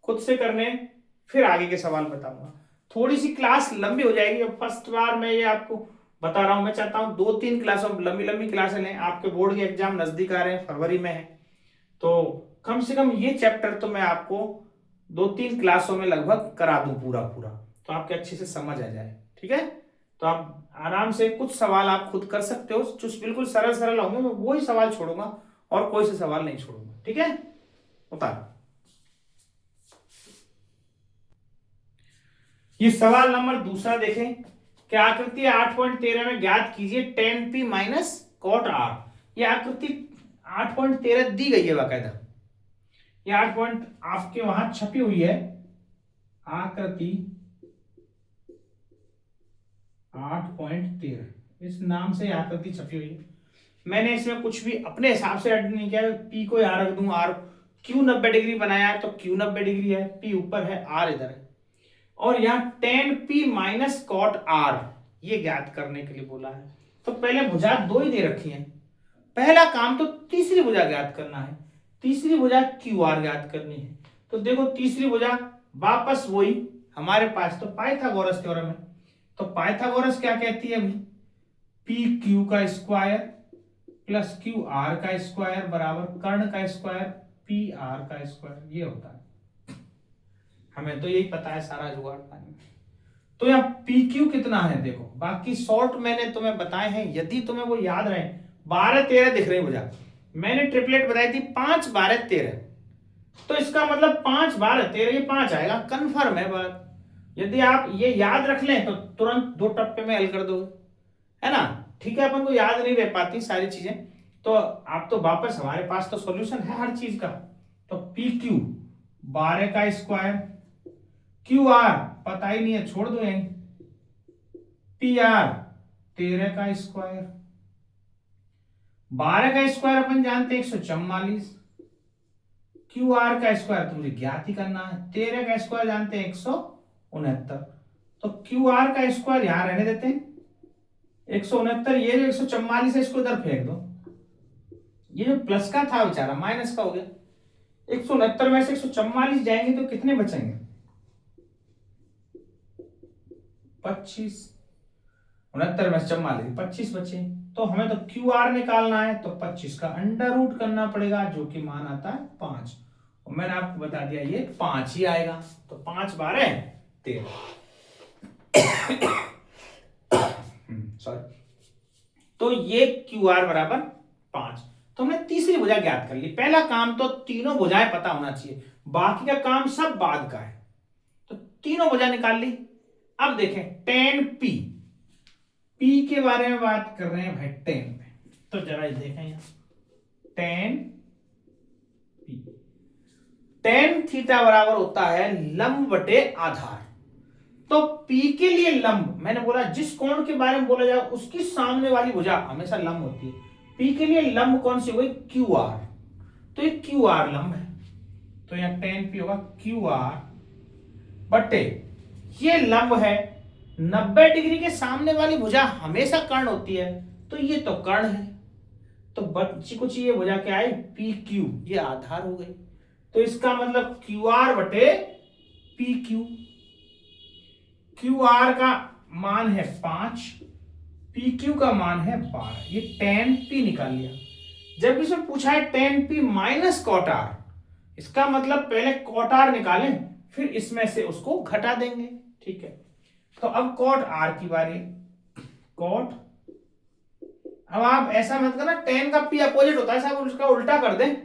खुद से करने, फिर आगे के सवाल बताऊंगा। थोड़ी सी क्लास लंबी हो जाएगी, फर्स्ट बार में ये आपको बता रहा हूं, मैं चाहता हूं 2-3 क्लासों लंबी लंबी क्लासें लें, आपके बोर्ड के एग्जाम नजदीक आ रहे हैं, फरवरी में है, तो कम से कम ये चैप्टर तो मैं आपको 2-3 क्लासों में लगभग करा दूं पूरा पूरा, तो आपके अच्छे से समझ आ जाए। ठीक है, तो आप आराम से कुछ सवाल आप खुद कर सकते हो, जो बिल्कुल सरल सरल होंगे, मैं वही सवाल छोड़ूंगा और कोई से सवाल नहीं छोड़ूंगा। ठीक है, बता, ये सवाल नंबर दूसरा देखें, क्या आकृति 8.13 में ज्ञात कीजिए tan p minus cot r। ये आकृति 8.13 दी गई है बाकायदा, ये 8 पॉइंट आपके वहां छपी हुई है, आकृति 8.13 इस नाम से आकृति छपी हुई है। मैंने इसमें कुछ भी अपने हिसाब से ऐड नहीं किया, p को यहां रख दूं, r q 90 डिग्री बनाया है तो q 90 डिग्री है, p ऊपर है, r इधर है, और यहाँ tan p minus cot r ये ज्ञात करने के लिए बोला है। तो पहले भुजा दो ही दे रखी है, पहला काम तो तीसरी भुजा ज्ञात करना है, तीसरी भुजा QR ज्ञात करनी है। तो देखो तीसरी भुजा वापस वही हमारे पास तो पाइथागोरस थ्योरम है, तो पाइथागोरस क्या कहती है भाई, PQ का स्क्वायर प्लस QR का स्क्वायर बराबर कर्ण का स्क्वायर PR का स्क्वायर, ये होता है। हमें तो यही पता है सारा जुगाड़ पानी में। तो यहाँ PQ कितना है देखो, बाकी शॉर्ट मैंने तुम्हें बताए हैं, यदि तुम्हें वो याद रहे, 12-13 दिख रही भुजा, मैंने ट्रिपलेट बताई थी 5-12-13, तो इसका मतलब 5-12-13 ये 5 आएगा, कंफर्म है बात। यदि आप ये याद रख लें तो तुरंत 2 टप्पे में हल कर दोगे, है ना। ठीक है, अपन को याद नहीं रह पाती सारी चीजें, तो आप तो वापस हमारे पास तो सॉल्यूशन है हर चीज का। तो PQ 12 का स्क्वायर, QR पता ही नहीं है, छोड़ दो यहीं, PR 13 का स्क्वायर, 12 का स्क्वायर अपन जानते हैं 144, QR का स्क्वायर तो मुझे ज्ञात ही करना है, 13 का स्क्वायर जानते हैं 169, तो QR का स्क्वायर यहां रहने देते हैं 169, ये जो 144 है इसको इधर फेंक दो, ये जो प्लस का था बेचारा माइनस का हो गया, 169 में से 144 जाएंगे तो कितने बचेंगे, 25, 69 में से 44 25 बचे, तो हमें तो QR निकालना है, तो 25 का अंडर रूट करना पड़ेगा जो कि मान आता है 5, और मैंने आपको बता दिया ये 5 ही आएगा, तो 5-12-13 सॉरी, तो ये QR बराबर 5। तो हमने तीसरी भुजा ज्ञात कर ली, पहला काम तो तीनों भुजाएं पता होना चाहिए, बाकी का काम सब बाद का है, तो तीनों भुजा निकाल ली। अब देखें tan p, p के बारे में बात कर रहे हैं भाई tan पे, तो जरा देखें यहां tan p, tan थीटा बराबर होता है लंब बटे आधार, तो P के लिए लंब, मैंने बोला जिस कोण के बारे में बोला जाए उसकी सामने वाली भुजा हमेशा लंब होती है, P के लिए लंब कौन सी हो गई, QR, तो ये QR लंब है, तो यहां tan P होगा QR बटे, ये लंब है, 90 डिग्री के सामने वाली भुजा हमेशा कर्ण होती है, तो ये तो कर्ण है, तो बच्ची कुछ ये भुजा क्या है PQ, ये आधार हो गई, तो इसका मतलब QR बटे PQ, QR का मान है 5, PQ का मान है 12, ये tan P निकाल लिया। जब इसमें पूछा है tan P minus cot R, इसका मतलब पहले cot R निकालें फिर इसमें से उसको घटा देंगे, ठीक है। तो अब cot R की बारी, cot, अब आप ऐसा मत करना tan का P अपोजिट होता है साहब, उसका उल्टा कर दें,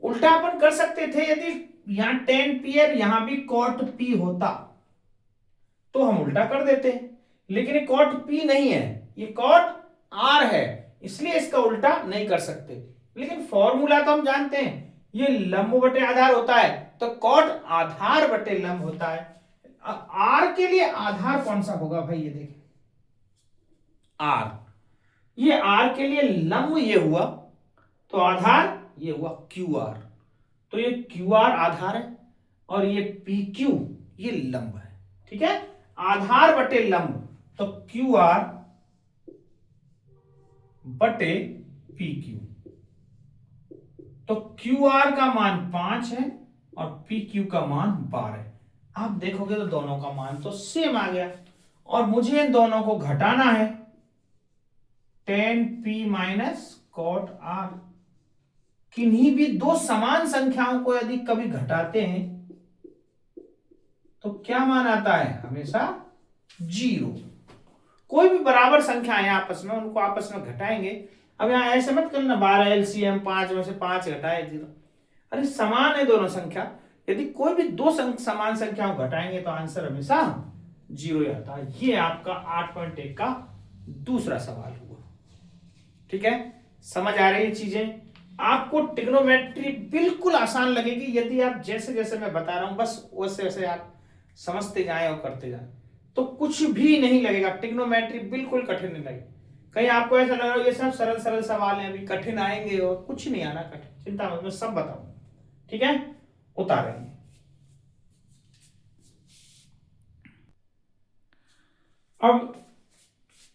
उल्टा अपन कर सकते थे, यदि यहां tan P है यहां भी cot P होता तो हम उल्टा कर देते, लेकिन ये cot P नहीं है, ये cot R है, इसलिए इसका उल्टा नहीं कर सकते, लेकिन फॉर्मूला तो हम जानते हैं, ये लंब बटे आधार होता है, तो cot आधार बटे लंब होता है। R के लिए आधार कौन सा होगा भाई, ये देखें R, ये R के लिए लंब ये हुआ, तो आधार ये हुआ QR, तो ये QR आधार है और ये PQ ये लंब है, ठीक है, आधार बटे लंब, तो QR बटे PQ, तो QR का मान 5 है और PQ का मान 12 है। आप देखोगे तो दोनों का मान तो सेम आ गया, और मुझे इन दोनों को घटाना है, tan p minus cot r। किन्हीं भी दो समान संख्याओं को यदि कभी घटाते हैं तो क्या मान आता है? हमेशा 0। कोई भी बराबर संख्या है आपस में, उनको आपस में घटाएंगे। अब यहां ऐसे मत करना 12 एलसीएम 5 में से 5 घटाए 0। अरे समान है दोनों संख्या, यदि कोई भी दो समान संख्याओं घटाएंगे तो आंसर हमेशा 0 आता है। ये आपका 8.1 का दूसरा सवाल हुआ। ठीक है, समझ आ रही है चीजें? आपको ट्रिग्नोमेट्री बिल्कुल आसान लगेगी यदि आप जैसे जैसे मैं बता रहा हूं बस वैसे वैसे आप समझते जाएं और करते जाएं, तो कुछ भी नहीं लगेगा। ट्रिग्नोमेट्री बिल्कुल कठिन नहीं लगेगी। कहीं आपको ऐसा लग रहा है ये सब सरल सरल सवाल हैं, अभी कठिन आएंगे, और कुछ नहीं आना कठिन, चिंता मत, मैं सब बताऊंगा। ठीक है, उतारेंगे। अब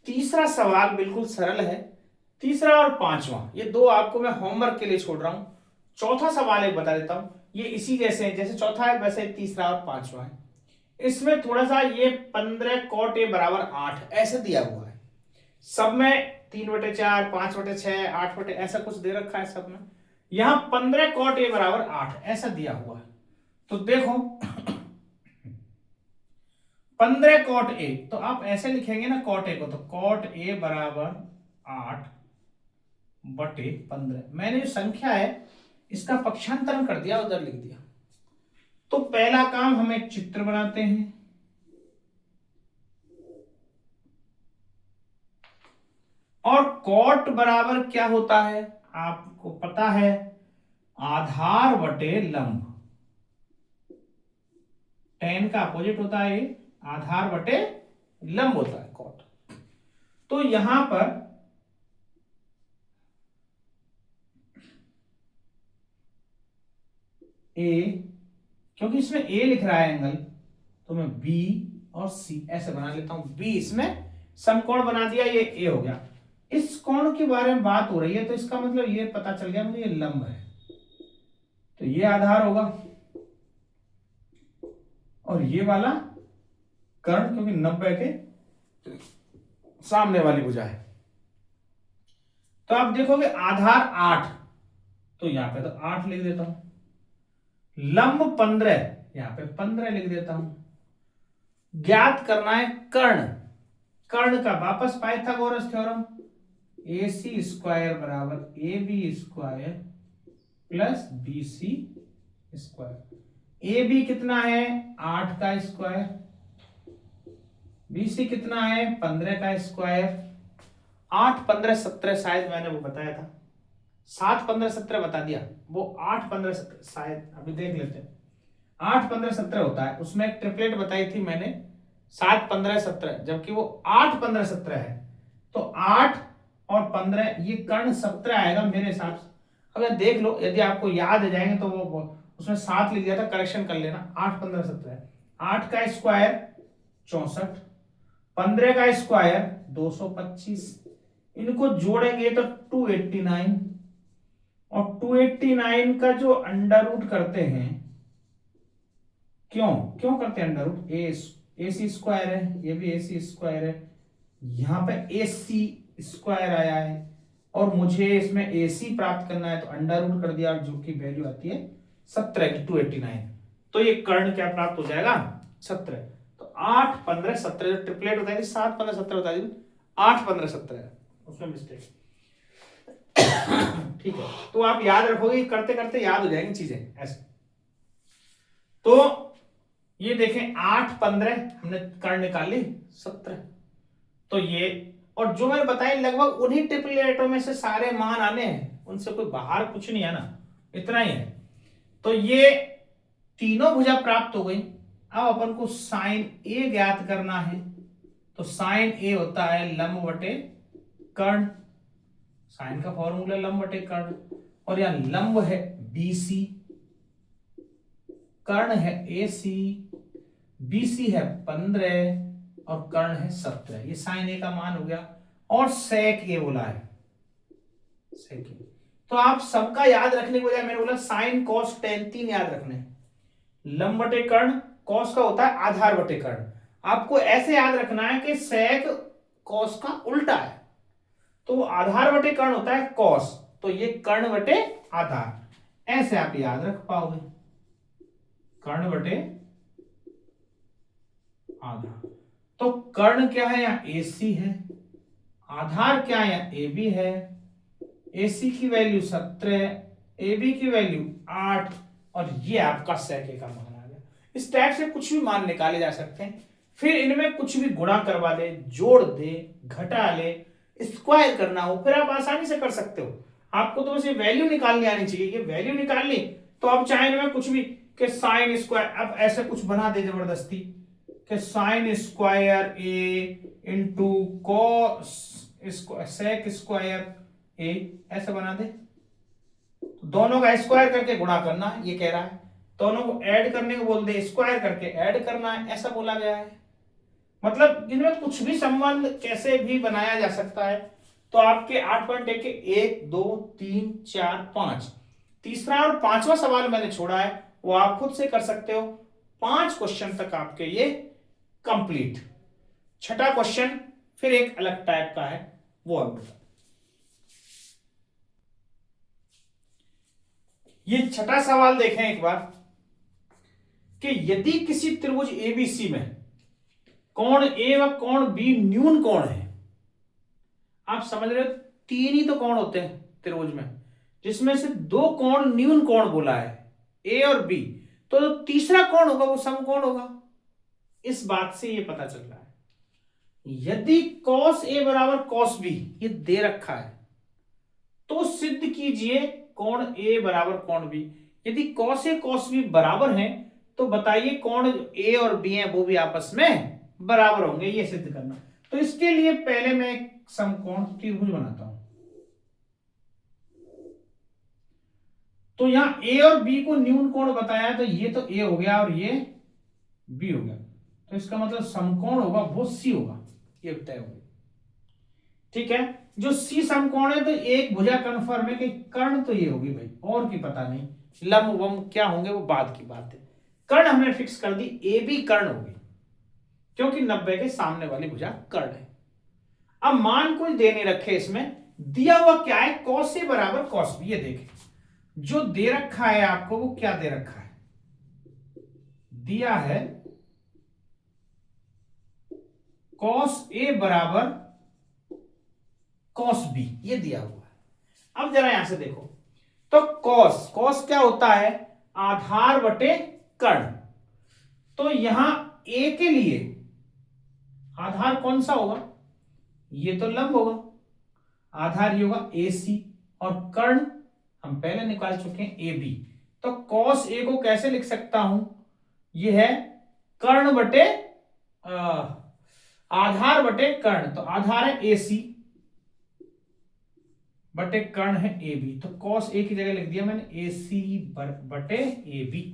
तीसरा सवाल बिल्कुल सरल है। तीसरा और पांचवा ये दो आपको मैं होमवर्क के लिए छोड़ रहा हूं। चौथा सवाल एक बता देता हूं, ये इसी जैसे है, जैसे चौथा है वैसे तीसरा और पांचवा है। इसमें थोड़ा सा ये 15 cot a बराबर 8 ऐसे दिया हुआ है। सब में 3/4 5/6 8 ऐसा कुछ दे रखा है सब में। यहां 15 cot a बराबर 8 ऐसा दिया हुआ है। तो देखो 15 cot a, तो आप ऐसे लिखेंगे ना cot a को, तो cot a बराबर 8/15। मैंने जो संख्या है इसका पक्षांतरण कर दिया, उधर लिख दिया। तो पहला काम हम एक चित्र बनाते हैं। और cot बराबर क्या होता है आपको पता है? आधार बटे लंब। tan का अपोजिट होता है ये, आधार बटे लंब होता है cot। तो यहां पर a, क्योंकि इसमें a लिख रहा है एंगल, तो मैं b और c ऐसे बना लेता हूं। b इसमें समकोण बना दिया, ये a हो गया। इस कोण के बारे में बात हो रही है तो इसका मतलब ये पता चल गया मुझे, ये लंब है, तो ये आधार होगा। और ये वाला कर्ण, क्योंकि 90 के सामने वाली भुजा है। तो आप देखोगे आधार 8, तो यहां पे तो 8 लिख देता हूं। लंब 15, यहां पे 15 लिख देता हूं। ज्ञात करना है कर्ण। कर्ण का वापस पाइथागोरस थ्योरम, AC स्क्वायर बराबर AB square plus BC square. AB कितना है? 8 का स्क्वायर। BC कितना है? 15 का स्क्वायर। 8 15 17 शायद मैंने वो बताया था, 7 15 17 बता दिया, वो 8 15 17 शायद, अभी देख लेते हैं। 8 15 17 होता है, उसमें एक ट्रिपलेट बताई थी मैंने 7 15 17, जबकि वो 8 15 17 है। तो 8 और 15 ये कर्ण 17 आएगा मेरे हिसाब से। अब यह देख लो, यदि आपको याद आ जाएंगे तो वो उसमें 7 लिख दिया था, करेक्शन कर लेना। 8 15 17, 8 का स्क्वायर 64, 15 का स्क्वायर 225, इनको जोड़ेंगे तो 289, और 289 का जो अंडर रूट करते हैं, क्यों क्यों करते हैं अंडर रूट? AC स्क्वायर है, ये भी AC स्क्वायर है, यहां पे AC स्क्वायर आया है, और मुझे इसमें AC प्राप्त करना है तो अंडर रूट कर दिया, जो की वैल्यू आती है 17 की 289। तो ये कर्ण क्या प्राप्त हो जाएगा? 17। तो 8 15 17 जो ट्रिपलेट बताई थी, 7 15 17 बता दी, 8 15 17 उसमें मिस्टेक। ठीक है, तो आप याद रखोगे, करते करते याद हो जाएंगी चीजें ऐसे। तो ये देखें 8 15 हमने कर्ण निकाल ली 17, तो ये, और जो मैंने बताया लगभग उन्हीं ट्रिपलेटों में से सारे मान आने हैं, उनसे कोई बाहर कुछ नहीं आना, इतना ही है। तो ये तीनों भुजा प्राप्त हो गई। अब अपन को साइन A ज्ञात करना है, तो साइन A होता है लंब बटे कर्ण, साइन का फॉर्मूला लंब बटे कर्ण, और यहां लंब है BC, कर्ण है AC, BC है 15 और कर्ण है 17। ये साइन A का मान हो गया, और सेक A बोला है, सेक A। तो आप सबका याद रखने के बजाय मैंने बोला साइन कॉस टेन, 3 याद रखने। लंब बटे कर्ण, कॉस का होता है आधार बटे कर्ण। आपको ऐसे याद रखना है कि सेक कॉस का उल्टा है। तो आधार बटे कर्ण होता है कॉस, तो ये कर्ण बटे आधार, ऐसे आप याद रख पाओगे, कर्ण बटे आधार। तो कर्ण क्या है, यहाँ AC है, आधार क्या है, यहाँ AB है, AC की वैल्यू 17, AB की वैल्यू 8, और ये आपका सेके का मान आ गया। इस टाइप से कुछ भी मान निकाले जा सकते हैं, फिर इनमें कुछ भी गुणा करवा दे, जोड़ दे, घटा ले, स्क्वायर करना हो, फिर आप आसानी से कर सकते हो। आपको तो बस ये वैल्यू निकालनी आनी चाहिए, ये वैल्यू निकाल ली तो आप चाहे इनमें कुछ भी कि साइन स्क्वायर, अब ऐसे कुछ बना दे जबरदस्ती कि साइन स्क्वायर ए इंटू कॉस सेक स्क्वायर ए, ऐसे बना दे। दोनों का स्क्वायर करके गुणा करना ये कह रहा है, दोनों को ऐड करने को बोल दे, स्क्वायर करके ऐड करना है, ऐसा बोला गया है। मतलब इनमें कुछ भी संबंध कैसे भी बनाया जा सकता है। तो आपके 8.1 के 1 2 3 4 5, तीसरा और पांचवा सवाल मैंने छोड़ा है, वो आप खुद से कर सकते हो। 5 क्वेश्चन तक आपके ये कंप्लीट। छठा क्वेश्चन फिर एक अलग टाइप का है, वो आप बता। ये छठा सवाल देखें एक बार कि यदि किसी त्रिभुज एबीसी में कोण ए व कोण बी न्यून कोण है, आप समझ रहे हो, 3 ही तो कोण होते हैं त्रिभुज में, जिसमें से 2 कोण न्यून कोण बोला है, ए और बी, तो जो तीसरा कोण होगा वो समकोण होगा। इस बात से ये पता चल रहा है यदि cos A बराबर cos B ये दे रखा है तो सिद्ध कीजिए कोण A बराबर कोण B। यदि cos A cos B बराबर है तो बताइए कोण A और B है वो भी आपस में बराबर होंगे, ये सिद्ध करना। तो इसके लिए पहले मैं एक समकोण त्रिभुज बनाता हूं। तो यहां A और B को न्यून कोण बताया, तो ये तो A हो गया और ये B हो गया, तो इसका मतलब समकोण होगा वो C होगा, ये तय हो गई। ठीक है, जो C समकोण है तो एक भुजा कन्फर्म है कि कर्ण तो ये होगी भाई, और की पता नहीं, लंब वंब क्या होंगे वो बाद की बात है। कर्ण हमने फिक्स कर दी, AB कर्ण होगी क्योंकि 90 के सामने वाली भुजा कर्ण है। अब मान कोई दे नहीं रखे, इसमें दिया हुआ क्या है, cos A बराबर cos B। ये देखें जो दे रखा है आपको वो क्या दे रखा है, दिया है cos A बराबर cos B, ये दिया हुआ है। अब जरा यहां से देखो, तो cos क्या होता है, आधार बटे कर्ण। तो यहां A के लिए आधार कौन सा होगा, ये तो लंब होगा, आधार ये होगा AC, और कर्ण हम पहले निकाल चुके हैं AB। तो cos A को कैसे लिख सकता हूं, ये है कर्ण बटे आधार बटे कर्ण, तो आधार है AC बटे कर्ण है AB, तो cos A की जगह लिख दिया मैंने AC बटे AB।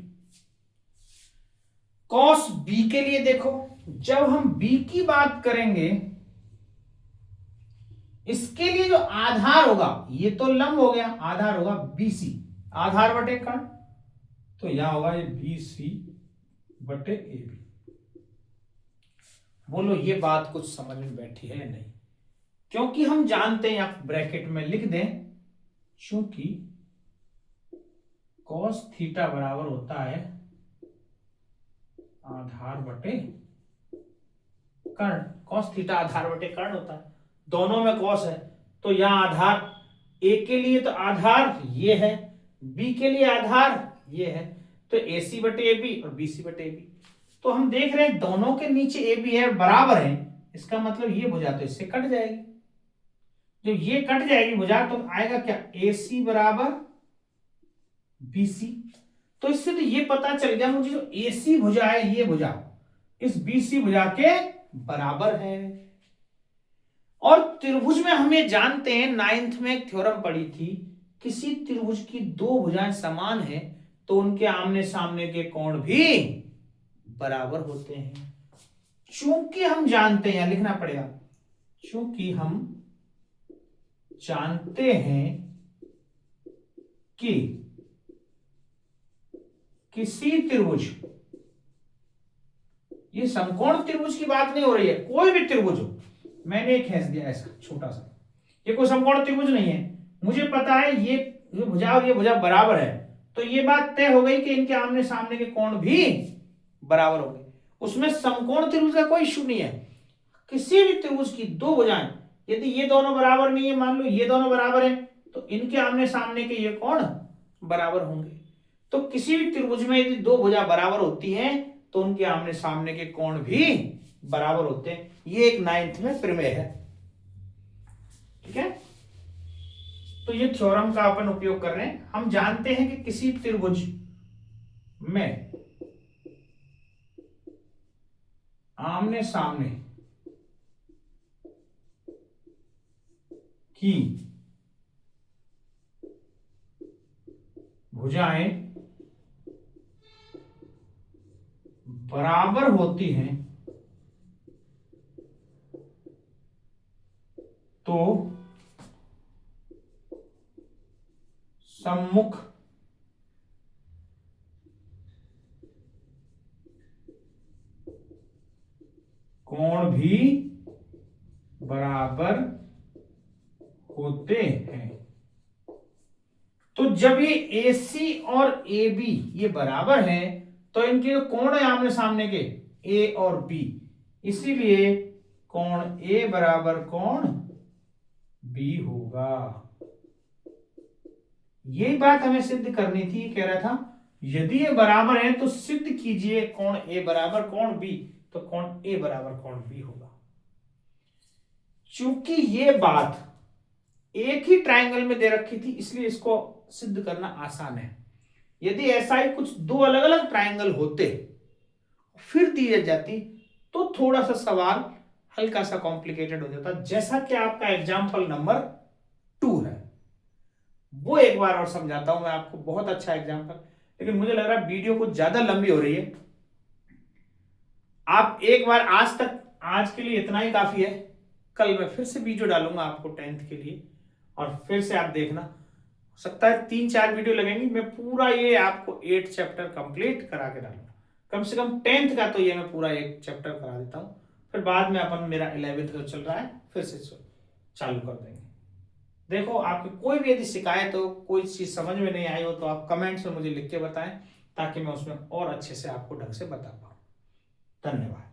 cos B के लिए देखो, जब हम B की बात करेंगे इसके लिए जो आधार होगा ये तो लंब हो गया, आधार होगा BC, आधार बटे कर्ण, तो यहां होगा ये BC बटे AB। बोलो ये बात कुछ समझ में बैठी है या नहीं, क्योंकि हम जानते हैं, आप ब्रैकेट में लिख दें, चूंकि cos थीटा बराबर होता है आधार बटे कर्ण, cos थीटा आधार बटे कर्ण होता है, दोनों में cos है, तो यहां आधार A के लिए तो आधार ये है, B के लिए आधार ये है, तो AC बटे AB और BC बटे AB। तो हम देख रहे हैं दोनों के नीचे AB है, बराबर है, इसका मतलब ये भुजा तो इससे कट जाएगी, जो ये कट जाएगी भुजा तो आएगा क्या, AC बराबर BC। तो इससे तो ये पता चल गया मुझे, जो AC भुजा है ये भुजा इस BC भुजा के बराबर है। और त्रिभुज में हम ये जानते हैं, 9th में एक थ्योरम पढ़ी थी, किसी त्रिभुज की 2 भुजाएं समान है तो उनके आमने सामने के कोण भी बराबर होते हैं। चूंकि हम जानते हैं, लिखना पड़ेगा, चूंकि हम जानते हैं कि किसी त्रिभुज, ये समकोण त्रिभुज की बात नहीं हो रही है, कोई भी त्रिभुज हो, मैंने एक खींच दिया ऐसा छोटा सा, ये कोई समकोण त्रिभुज नहीं है, मुझे पता है ये भुजा और ये भुजा बराबर है, तो ये बात तय हो गई कि इनके आमने सामने के कोण भी बराबर होंगे। उसमें समकोण त्रिभुज का कोई इश्यू नहीं है। किसी भी त्रिभुज की दो भुजाएं यदि ये दोनों बराबर नहीं है, मान लो ये दोनों बराबर है, तो इनके आमने सामने के ये कोण बराबर होंगे। तो किसी भी त्रिभुज में यदि दो भुजा बराबर होती हैं तो उनके आमने सामने के कोण भी बराबर होते हैं। ये एक 9th में प्रमेय है। ठीक है, तो ये थ्योरम का अपन उपयोग कर रहे हैं। हम जानते हैं कि किसी त्रिभुज में आमने सामने की भुजाएं बराबर होती हैं तो सम्मुख कोण भी बराबर होते हैं। तो जब ये AC और AB ये बराबर हैं तो इनके जो कोण है आमने सामने के A और B, इसीलिए कोण A बराबर कोण B होगा। यही बात हमें सिद्ध करनी थी। कह रहा था यदि ये बराबर है तो सिद्ध कीजिए कोण A बराबर कोण B, तो कोण A बराबर कोण B होगा। चूंकि ये बात एक ही ट्रायंगल में दे रखी थी इसलिए इसको सिद्ध करना आसान है। यदि ऐसा ही कुछ दो अलग अलग ट्रायंगल होते फिर दी जाती तो थोड़ा सा सवाल हल्का सा कॉम्प्लिकेटेड हो जाता, जैसा कि आपका एग्जाम्पल नंबर 2 है। वो एक बार और समझाता हूं मैं आपको, बहुत अच्छा एग्जाम्पल। लेकिन मुझे लग रहा है वीडियो कुछ ज्यादा लंबी हो रही है। आप एक बार आज के लिए इतना ही काफी है। कल मैं फिर से वीडियो डालूंगा आपको 10th के लिए, और फिर से आप देखना। हो सकता है 3-4 वीडियो लगेंगी, मैं पूरा ये आपको 8 चैप्टर कंप्लीट करा के डालूंगा। कम से कम 10th का तो ये मैं पूरा 1 चैप्टर करा देता हूँ, फिर बाद में अपन मेरा 11th जो चल रहा है फिर से चालू कर देंगे। देखो, आपकी कोई भी यदि शिकायत हो, कोई चीज समझ में नहीं आई हो, तो आप कमेंट्स में मुझे लिख के बताएं ताकि मैं उसमें और अच्छे से आपको ढंग से बता पाऊँ। धन्यवाद।